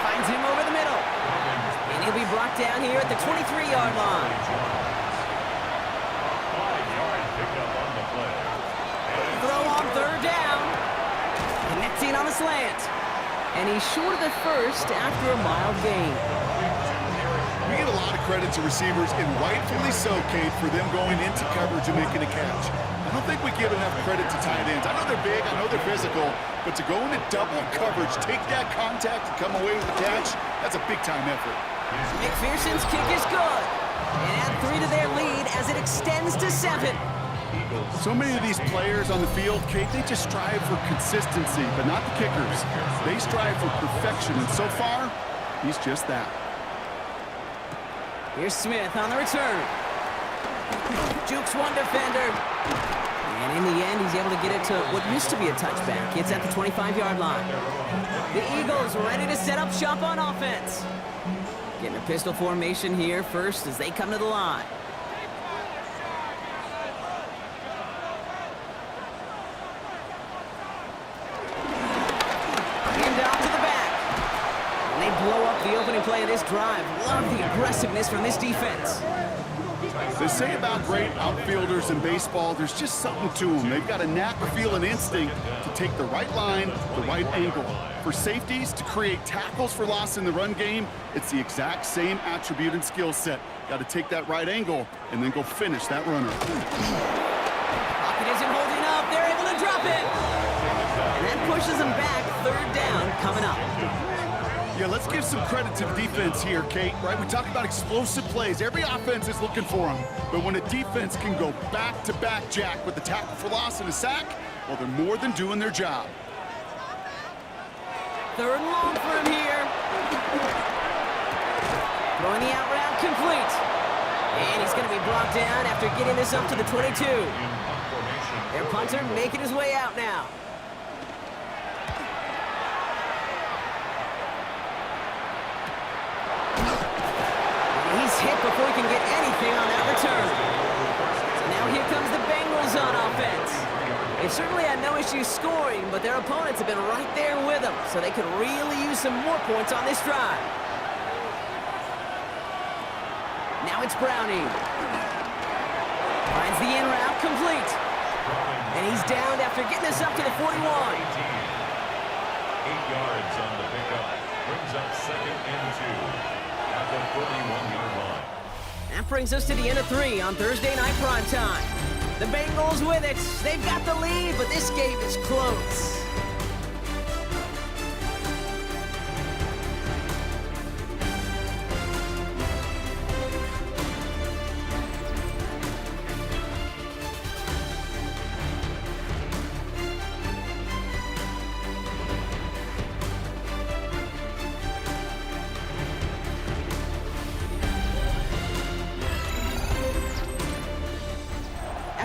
Finds him over the middle. And he'll be brought down here at the 23-yard line. 5-yard pickup on the play. Throw on 3rd down. Connecting on the slant. And he's short of the first after a mild gain. We get a lot of credit to receivers, and rightfully so, Kate, for them going into coverage and making a catch. I don't think we give enough credit to tight ends. I know they're big, I know they're physical, but to go into double coverage, take that contact, and come away with the catch, that's a big-time effort. McPherson's kick is good. And add 3 to their lead as it extends to 7. So many of these players on the field, Kate, they just strive for consistency, but not the kickers. They strive for perfection, and so far, he's just that. Here's Smith on the return. Jukes one defender. And in the end, he's able to get it to what used to be a touchback. It's at the 25-yard line. The Eagles ready to set up shop on offense. Getting a pistol formation here first as they come to the line. Blow up the opening play of this drive. Love the aggressiveness from this defense. They say about great outfielders in baseball, there's just something to them. They've got a knack, feel, and instinct to take the right line, the right angle. For safeties, to create tackles for loss in the run game, it's the exact same attribute and skill set. Got to take that right angle and then go finish that runner. Pocket isn't holding up. They're able to drop it. And that pushes them back. 3rd down coming up. Yeah, let's give some credit to the defense here, Kate, right? We talk about explosive plays. Every offense is looking for them. But when a defense can go back-to-back, Jack, with the tackle for loss and a sack, well, they're more than doing their job. 3rd and long for him here. complete. And he's going to be brought down after getting this up to the 22. Their punter making his way out now. He's hit before he can get anything on that return. So now here comes the Bengals on offense. They've certainly had no issue scoring, but their opponents have been right there with them, so they could really use some more points on this drive. Now it's Browning. Finds the in route complete. And he's downed after getting this up to the 41. 8 yards on the pickup. Brings up 2nd and 2. At the 41-yard line. That brings us to the end of 3 on Thursday night primetime. The Bengals with it. They've got the lead, but this game is close.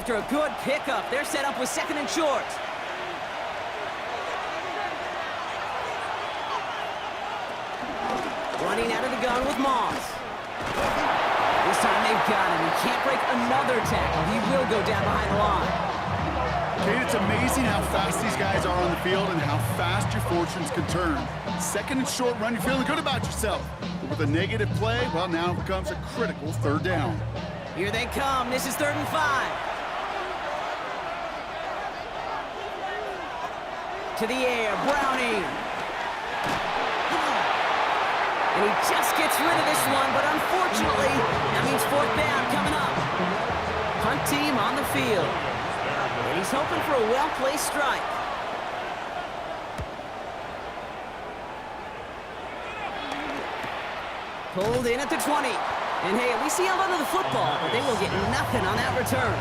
After a good pickup, they're set up with 2nd and short. Running out of the gun with Moss. This time they've got him. He can't break another tackle. He will go down behind the line. Kate, it's amazing how fast these guys are on the field and how fast your fortunes can turn. 2nd and short run, you're feeling good about yourself. But with a negative play, well, now it becomes a critical 3rd down. Here they come. This is 3rd and 5. To the air, Browning. And he just gets rid of this one, but unfortunately, that means 4th down coming up. Punt team on the field. And he's hoping for a well-placed strike. Pulled in at the 20. And hey, at least he held onto the football, but they will get nothing on that return.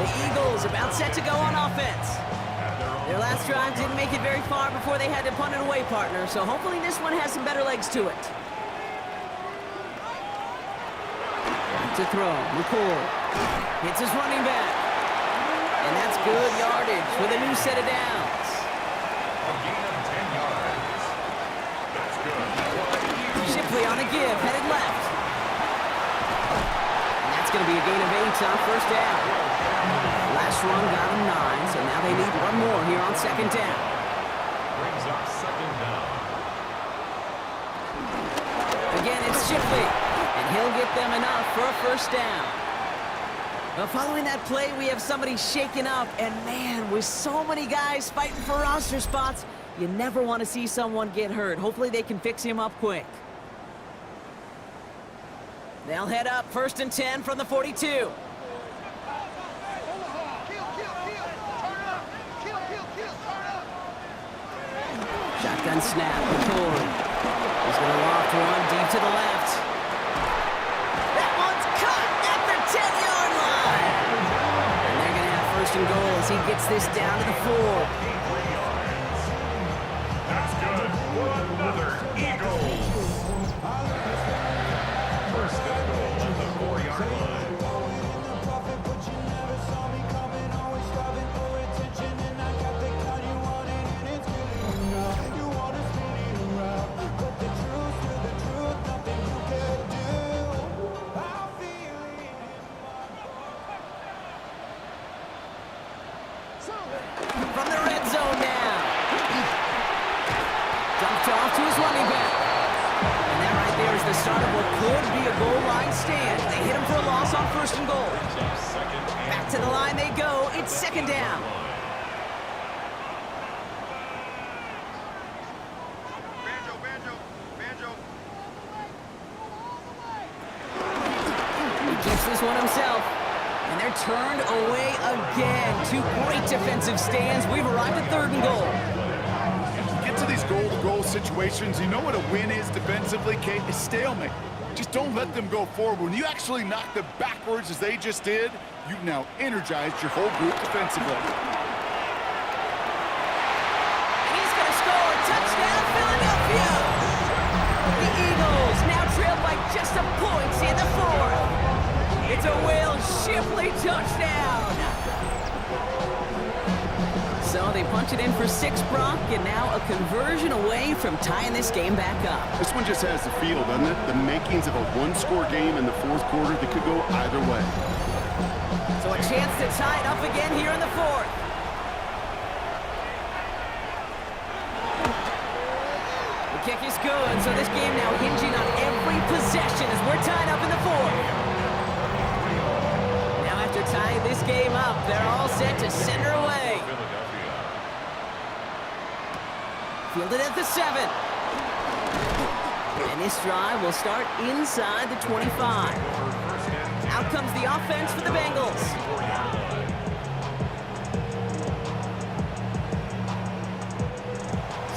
The Eagles about set to go on offense. Their last drive didn't make it very far before they had to punt it away, partner, so hopefully this one has some better legs to it. To throw, McCord hits his running back. And that's good yardage with a new set of downs. A gain of 10 yards. That's good. Shipley on a give, headed left. And that's going to be a gain of 8 on 1st down. Last run got him 9, so now they need one more here on 2nd down. Brings up 2nd down. Again, it's Shipley, and he'll get them enough for a 1st down. But following that play, we have somebody shaken up, and man, with so many guys fighting for roster spots, you never want to see someone get hurt. Hopefully they can fix him up quick. They'll head up 1st and 10 from the 42. Shotgun snap, McCord. He's going to loft one deep to the left. That one's caught at the 10-yard line. And they're going to have 1st and goal as he gets this down to the 4. That's good for another Eagles. 1st and goal at the 4-yard line. From the red zone now. Dumped off to his running back. And that right there is the start of what could be a goal line stand. They hit him for a loss on 1st and goal. Back to the line they go. It's 2nd down. He keeps this one himself. And they're turned away again. 2 great defensive stands. We've arrived at 3rd and goal. Get to these goal-to-goal situations. You know what a win is defensively, Kate? It's stalemate. Just don't let them go forward. When you actually knock them backwards as they just did, you've now energized your whole group defensively. And he's going to score. Touchdown, Philadelphia! The Eagles now trail by just a point They punch it in for 6, Brock, and now a conversion away from tying this game back up. This one just has the feel, doesn't it? The makings of a one-score game in the fourth quarter that could go either way. So a chance to tie it up again here in the fourth. The kick is good, so this game now hinging on every possession as we're tied up in the fourth. Now after tying this game up, they're all set to send her away. Fielded at the 7. And this drive will start inside the 25. Out comes the offense for the Bengals.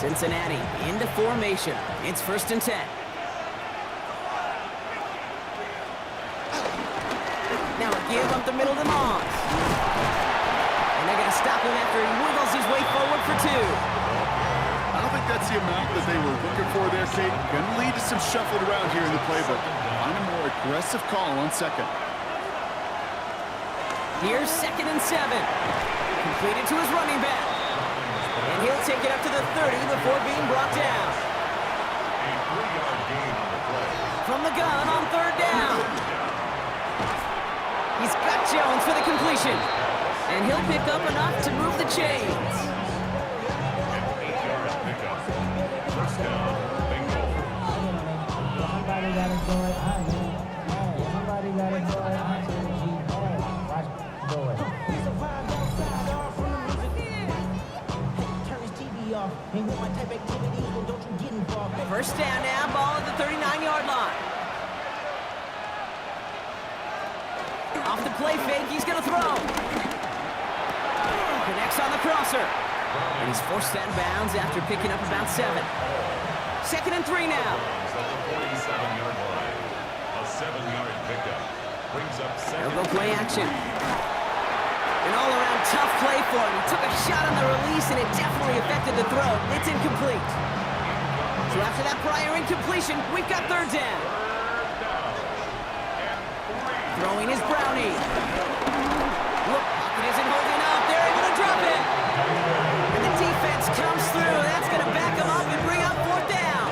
Cincinnati into formation. It's 1st and 10. Now a give up the middle to Moss. And they're going to stop him after he wiggles his way forward for 2. I don't think that's the amount that they were looking for there, Kate. Going to lead to some shuffling around here in the playbook. Find a more aggressive call on 2nd. Here's 2nd and 7. Completed to his running back. And he'll take it up to the 30 before being brought down. A 3-yard gain on the play. From the gun on 3rd down. He's got Jones for the completion. And he'll pick up enough to move the chains. An 8-yard pickup. First down, Bengals. Somebody gotta do it. Somebody gotta do it. Watch do it. Turn his TV off. Ain't with my type activities, well, don't you get involved. 1st down now, ball at the 39-yard line. Off the play fake, he's going to throw. Connects on the crosser. And he's forced out of bounds after picking up about 7. 2nd and 3 now. At the 47-yard line. A 7-yard pickup. Brings up 2nd. They'll go play action. An all-around tough play for him. He took a shot on the release, and it definitely affected the throw. It's incomplete. So after that prior incompletion, we've got 3rd down. Throwing is Brownie. Look, pocket isn't holding up. They're able to drop it. And the defense comes through. That's going to back them up and bring up 4th down.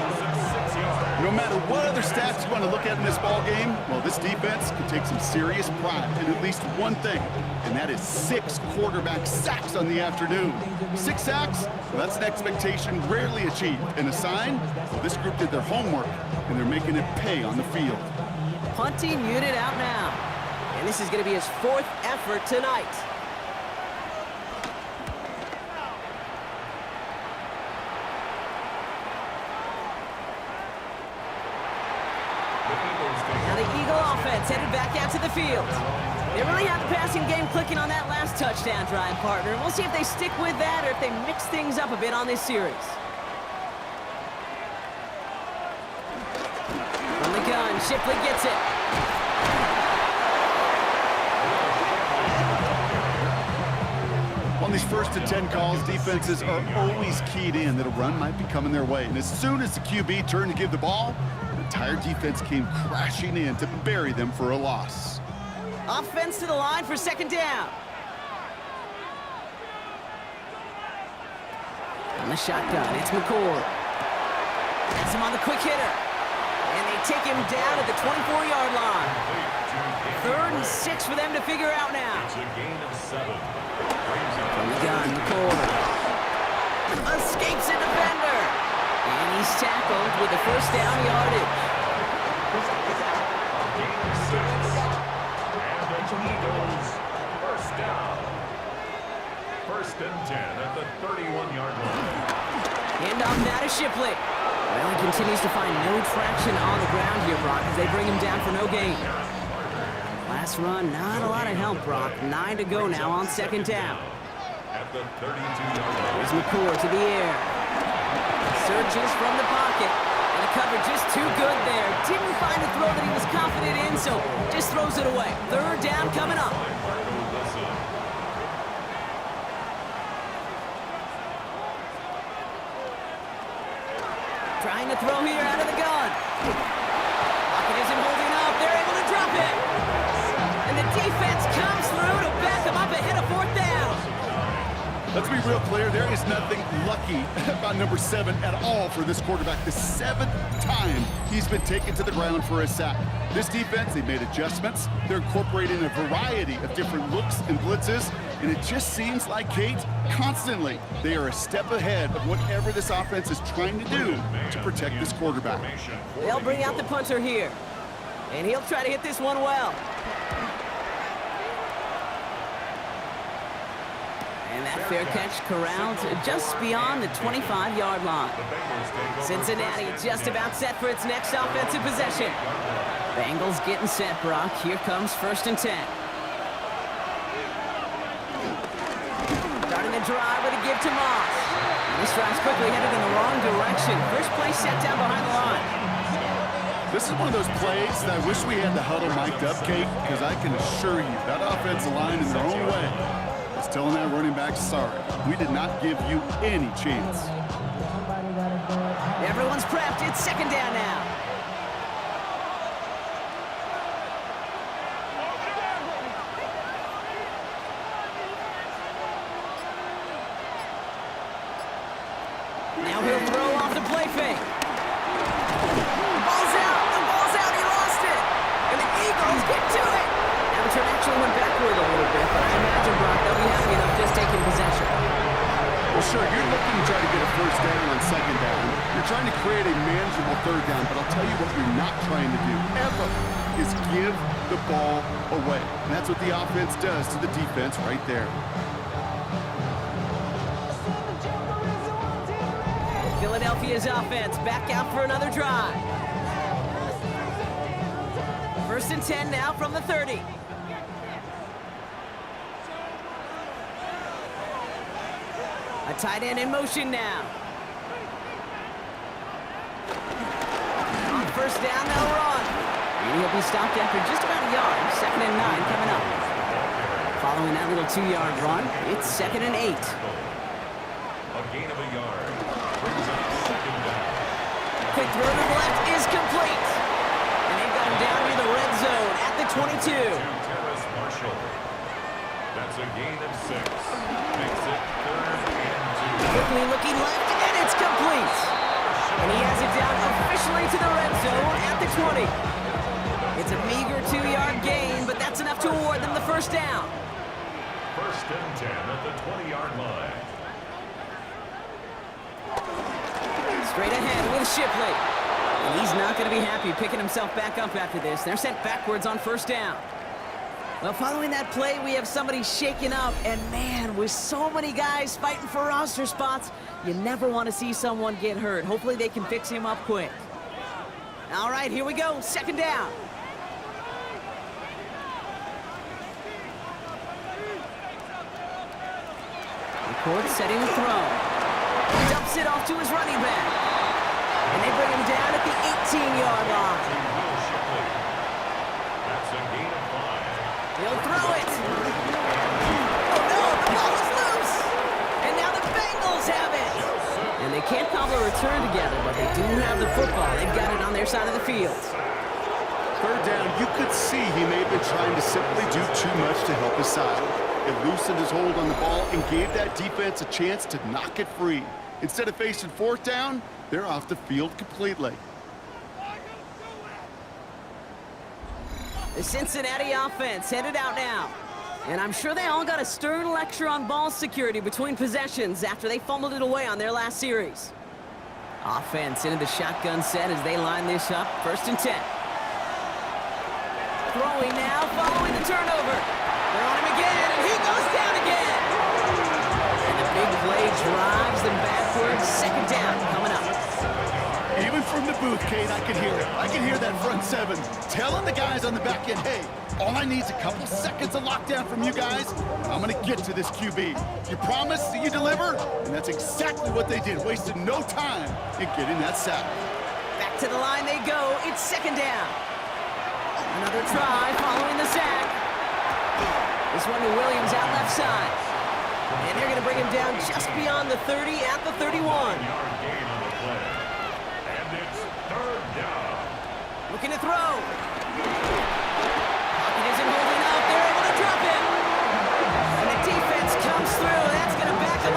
No matter what other stats you want to look at in this ball game, well, this defense can take some serious pride in at least one thing, and that is 6 quarterback sacks on the afternoon. 6 sacks, well, that's an expectation rarely achieved, and a sign, well, this group did their homework, and they're making it pay on the field. Punting unit out now. And this is going to be his 4th effort tonight. Now the Eagle offense headed back out to the field. They really have the passing game clicking on that last touchdown drive, partner. We'll see if they stick with that or if they mix things up a bit on this series. From the gun, Shipley gets it. On these 1st and 10 calls, defenses are always keyed in that a run might be coming their way. And as soon as the QB turned to give the ball, the entire defense came crashing in to bury them for a loss. Offense to the line for 2nd down. On the shotgun, it's McCord. Has him on the quick hitter. And they take him down at the 24-yard line. 3rd and 6 for them to figure out now. It's a gain of 7. From the gun, McCord. Escapes a defender. And he's tackled with the 1st down yardage. Gain of 6. And the Eagles. 1st down. 1st and 10 at the 31-yard line. Hand off now to Shipley. Well, he continues to find no traction on the ground here, Brock, as they bring him down for no gain. Last run, not a lot of help, Brock. 9 to go now on 2nd down. At the 32-yard line. Here's McCord to the air. Searches from the pocket. And the coverage just too good there. Didn't find a throw that he was confident in, so just throws it away. 3rd down coming up. Trying to throw here out of the gun. Pocket isn't holding up. They're able to drop it. And the defense comes through to back them up ahead of 4th down. Let's be real clear, there is nothing lucky about number 7 at all for this quarterback. The 7th time he's been taken to the ground for a sack. This defense, they made adjustments. They're incorporating a variety of different looks and blitzes, and it just seems like, Kate, constantly they are a step ahead of whatever this offense is trying to do to protect this quarterback. They'll bring out the punter here, and he'll try to hit this one well. And that fair catch corralled just beyond the 25-yard line. Cincinnati just about set for its next offensive possession. Bengals getting set, Brock. Here comes 1st and 10. Starting the drive with a give to Moss. This drive's quickly headed in the wrong direction. First play set down behind the line. This is one of those plays that I wish we had the huddle mic'd up, Kate, because I can assure you that offensive line in their own way is telling that running back, sorry, we did not give you any chance. Everyone's prepped. It's 2nd down now. Now he'll throw off the play fake. Ball's out. The ball's out. He lost it. And the Eagles get to it. Now the turn actually went backward a little bit, but I imagine, Brock, they'll be happy enough just taking possession. Well, sure, you're looking to try to get a 1st down on 2nd down. You're trying to create a manageable 3rd down, but I'll tell you what you're not trying to do, ever, is give the ball away. And that's what the offense does to the defense right there. Philadelphia's offense back out for another drive. 1st and 10 now from the 30. A tight end in motion now. On 1st down, they'll run. And he'll be stopped after just about a yard. 2nd and 9 coming up. Following that little 2-yard run, it's 2nd and 8. A gain of a yard. Brings up 2nd down. Quick throw to the left is complete. And they've got him down near the red zone at the 22. Terrace Marshall. That's a gain of 6. Makes it 3rd and 2. Quickly looking left, and it's complete. And he has it down officially to the red zone at the 20. It's a meager 2-yard gain, but that's enough to award them the 1st down. 1st and 10 at the 20-yard line. Straight ahead with Shipley. And he's not going to be happy picking himself back up after this. They're sent backwards on 1st down. Well, following that play, we have somebody shaken up. And, man, with so many guys fighting for roster spots, you never want to see someone get hurt. Hopefully they can fix him up quick. All right, here we go. 2nd down. McCourt setting the throw. He dumps it off to his running back. And they bring him down at the 18-yard line. That's a gain of 5. He'll throw it. Oh, no, the ball is loose. And now the Bengals have it. And they can't cobble a return together, but they do have the football. They've got it on their side of the field. 3rd down, you could see he may have been trying to simply do too much to help his side. It loosened his hold on the ball and gave that defense a chance to knock it free. Instead of facing 4th down, they're off the field completely. The Cincinnati offense headed out now. And I'm sure they all got a stern lecture on ball security between possessions after they fumbled it away on their last series. Offense into the shotgun set as they line this up. 1st and 10. Throwing now, following the turnover. They're on him again, and he goes down again. And the big play drives them backwards. 2nd down coming up. Even from the booth, Kate, I can hear it. I can hear that front 7 telling the guys on the back end, hey, all I need is a couple seconds of lockdown from you guys, and I'm going to get to this QB. You promise that you deliver? And that's exactly what they did. Wasted no time in getting that sack. Back to the line they go. It's 2nd down. Another try following the sack. This one to Williams out left side. And they're going to bring him down just beyond the 30 at the 31. Yard gain on the play. And it's 3rd down. Looking to throw. Pocket isn't holding up. They're able to drop him. And the defense comes through. That's going to back them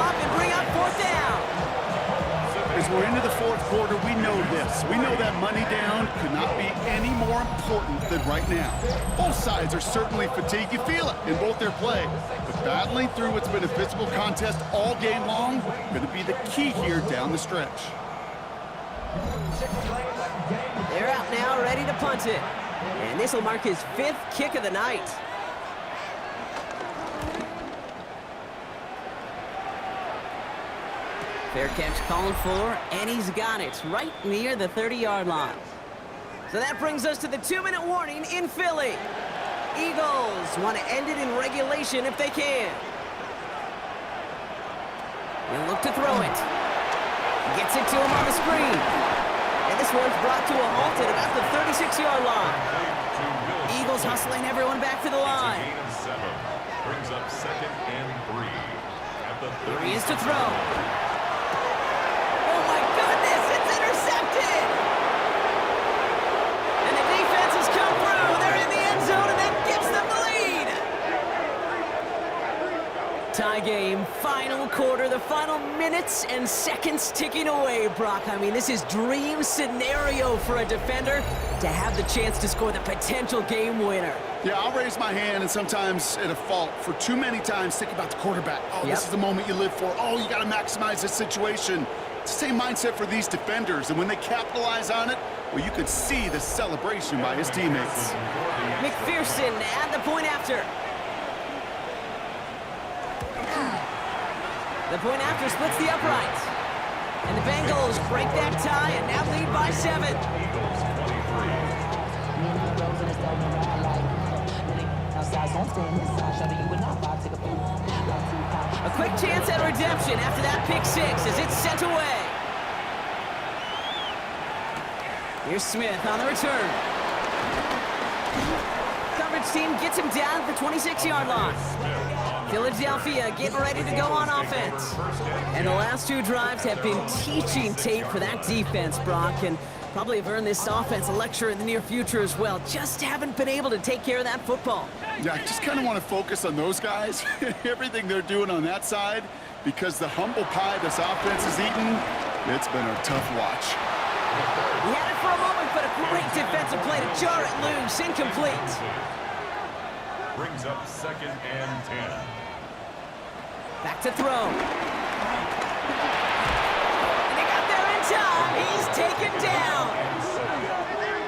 we're into the fourth quarter, we know this. We know that money down could not be any more important than right now. Both sides are certainly fatigued. You feel it in both their play. But battling through what's been a physical contest all game long, going to be the key here down the stretch. They're out now, ready to punt it. And this will mark his 5th kick of the night. Fair catch called for, and he's got it right near the 30-yard line. So that brings us to the 2-minute warning in Philly. Eagles want to end it in regulation if they can. He'll look to throw it. Gets it to him on the screen. And this one's brought to a halt at about the 36-yard line. Eagles hustling everyone back to the line. Brings up 2nd and 3. At the Here he is to throw. Oh my goodness, it's intercepted! And the defense has come through. They're in the end zone, and that gives them the lead. Tie game, final quarter, the final minutes and seconds ticking away, Brock. I mean, this is dream scenario for a defender to have the chance to score the potential game winner. Yeah, I'll raise my hand, and sometimes at a fault for too many times think about the quarterback. Oh, This is the moment you live for. Oh, you got to maximize this situation. It's the same mindset for these defenders, and when they capitalize on it, well, you could see the celebration by his teammates. McPherson at the point after. The point after splits the upright. And the Bengals break that tie and now lead by 7. A quick chance at redemption after that pick 6 as it's sent away. Here's Smith on the return. Coverage team gets him down at the 26-yard line. Philadelphia getting ready to go on offense. And the last 2 drives have been teaching tape for that defense, Brock, and probably have earned this offense a lecture in the near future as well. Just haven't been able to take care of that football. Yeah, I just kind of want to focus on those guys, everything they're doing on that side, because the humble pie this offense is eating, it's been a tough watch. He had it for a moment, but a great defensive play to jar it loose, incomplete. Brings up 2nd and 10. Back to throw. And they got there in time. He's taken down.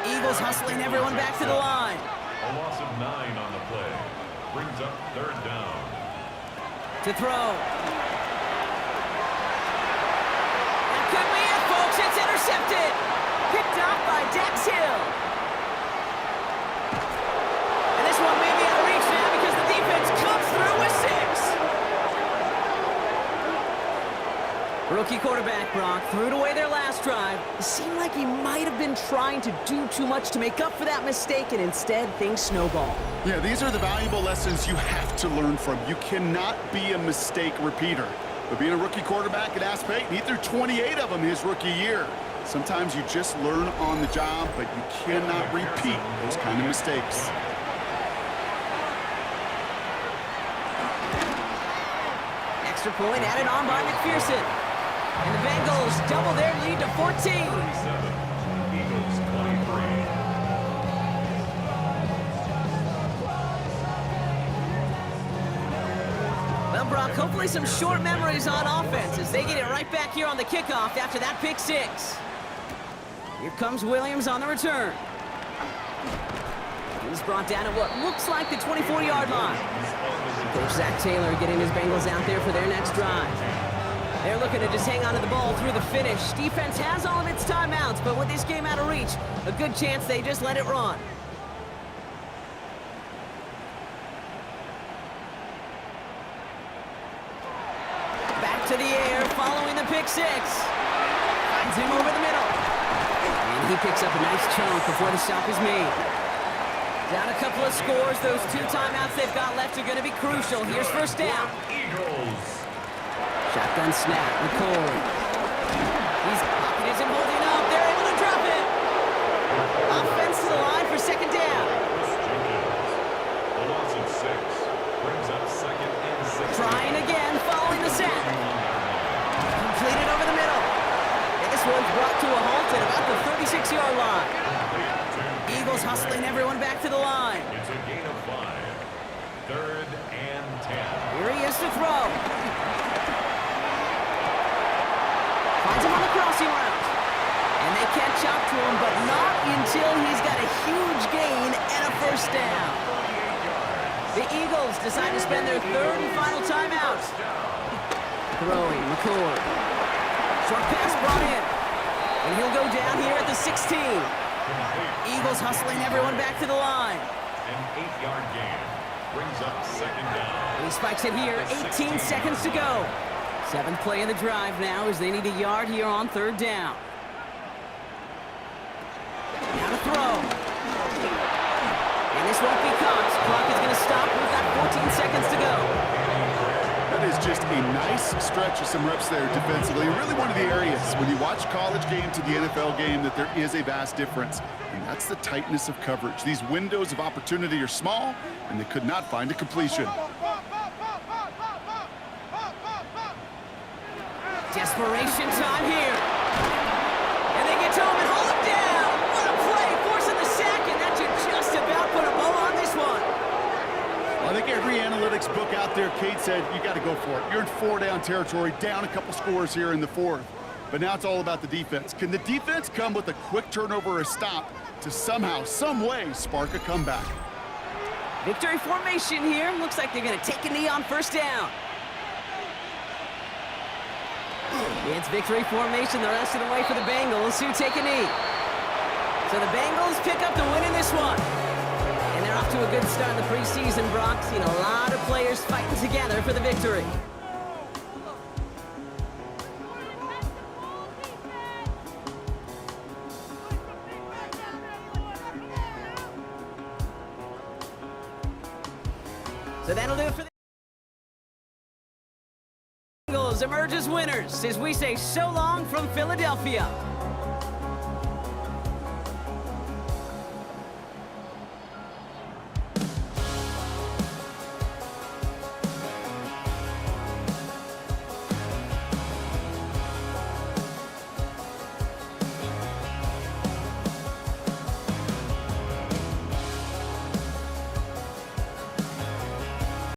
Eagles hustling everyone back to the line. A loss of 9 on the play. Brings up 3rd down. To throw. That could be it, folks. It's intercepted. Picked off by Dex Hill. And this one may be out of reach now because the defense comes through with 6. Rookie quarterback Brock threw it away their last drive. It seemed like he might have been trying to do too much to make up for that mistake, and instead things snowball. Yeah, these are the valuable lessons you have to learn from. You cannot be a mistake repeater. But being a rookie quarterback at Ass Payton, he threw 28 of them his rookie year. Sometimes you just learn on the job, but you cannot repeat those kind of mistakes. Extra point added on by McPherson. And the Bengals double their lead to 14. 7. Eagles 23. Well, Brock, hopefully some short memories on offense as they get it right back here on the kickoff after that pick 6. Here comes Williams on the return. He's brought down at what looks like the 24-yard line. Coach Zach Taylor getting his Bengals out there for their next drive. They're looking to just hang on to the ball through the finish. Defense has all of its timeouts, but with this game out of reach, a good chance they just let it run. Back to the air, following the pick 6. Finds him over the middle. And he picks up a nice chunk before the stop is made. Down a couple of scores. Those 2 timeouts they've got left are going to be crucial. Here's first down. Eagles. Shotgun snap. McCoy. He's pocket isn't holding up. They're able to drop it. Offense to the line for second down. A loss of 6. Brings up 2nd and 6. Trying again following the sack. Completed over the middle. And this one's brought to a halt at about the 36-yard line. Eagles hustling everyone back to the line. It's a gain of 5. 3rd and 10. Here he is to throw. Finds him on the crossing route. And they catch up to him, but not until he's got a huge gain and a first down. The Eagles decide to spend their 3rd and final timeout. Throwing, McCord. Short pass brought in. And he'll go down here at the 16. Eagles hustling everyone back to the line. An 8-yard gain brings up 2nd down. He spikes it here, 18 seconds to go. 7th play of the drive now as they need a yard here on 3rd down. Now to throw. And this won't be caught. Clock is going to stop. We've got 14 seconds to go. That is just a nice stretch of some reps there defensively. Really one of the areas when you watch college game to the NFL game that there is a vast difference. And that's the tightness of coverage. These windows of opportunity are small, and they could not find a completion. Desperation time here. And they get to him and hold him down. What a play, forcing the sack, and that should just about put a bow on this one. I think every analytics book out there, Kate said, you got to go for it. You're in 4-down territory, down a couple scores here in the 4th. But now it's all about the defense. Can the defense come with a quick turnover or a stop to somehow, some way, spark a comeback? Victory formation here. Looks like they're going to take a knee on 1st down. It's victory formation the rest of the way for the Bengals, who take a knee. So the Bengals pick up the win in this one. And they're off to a good start in the preseason, Brock. Seen a lot of players fighting together for the victory. So that'll do it for the Bengals emerge as winners as we say so long from Philadelphia.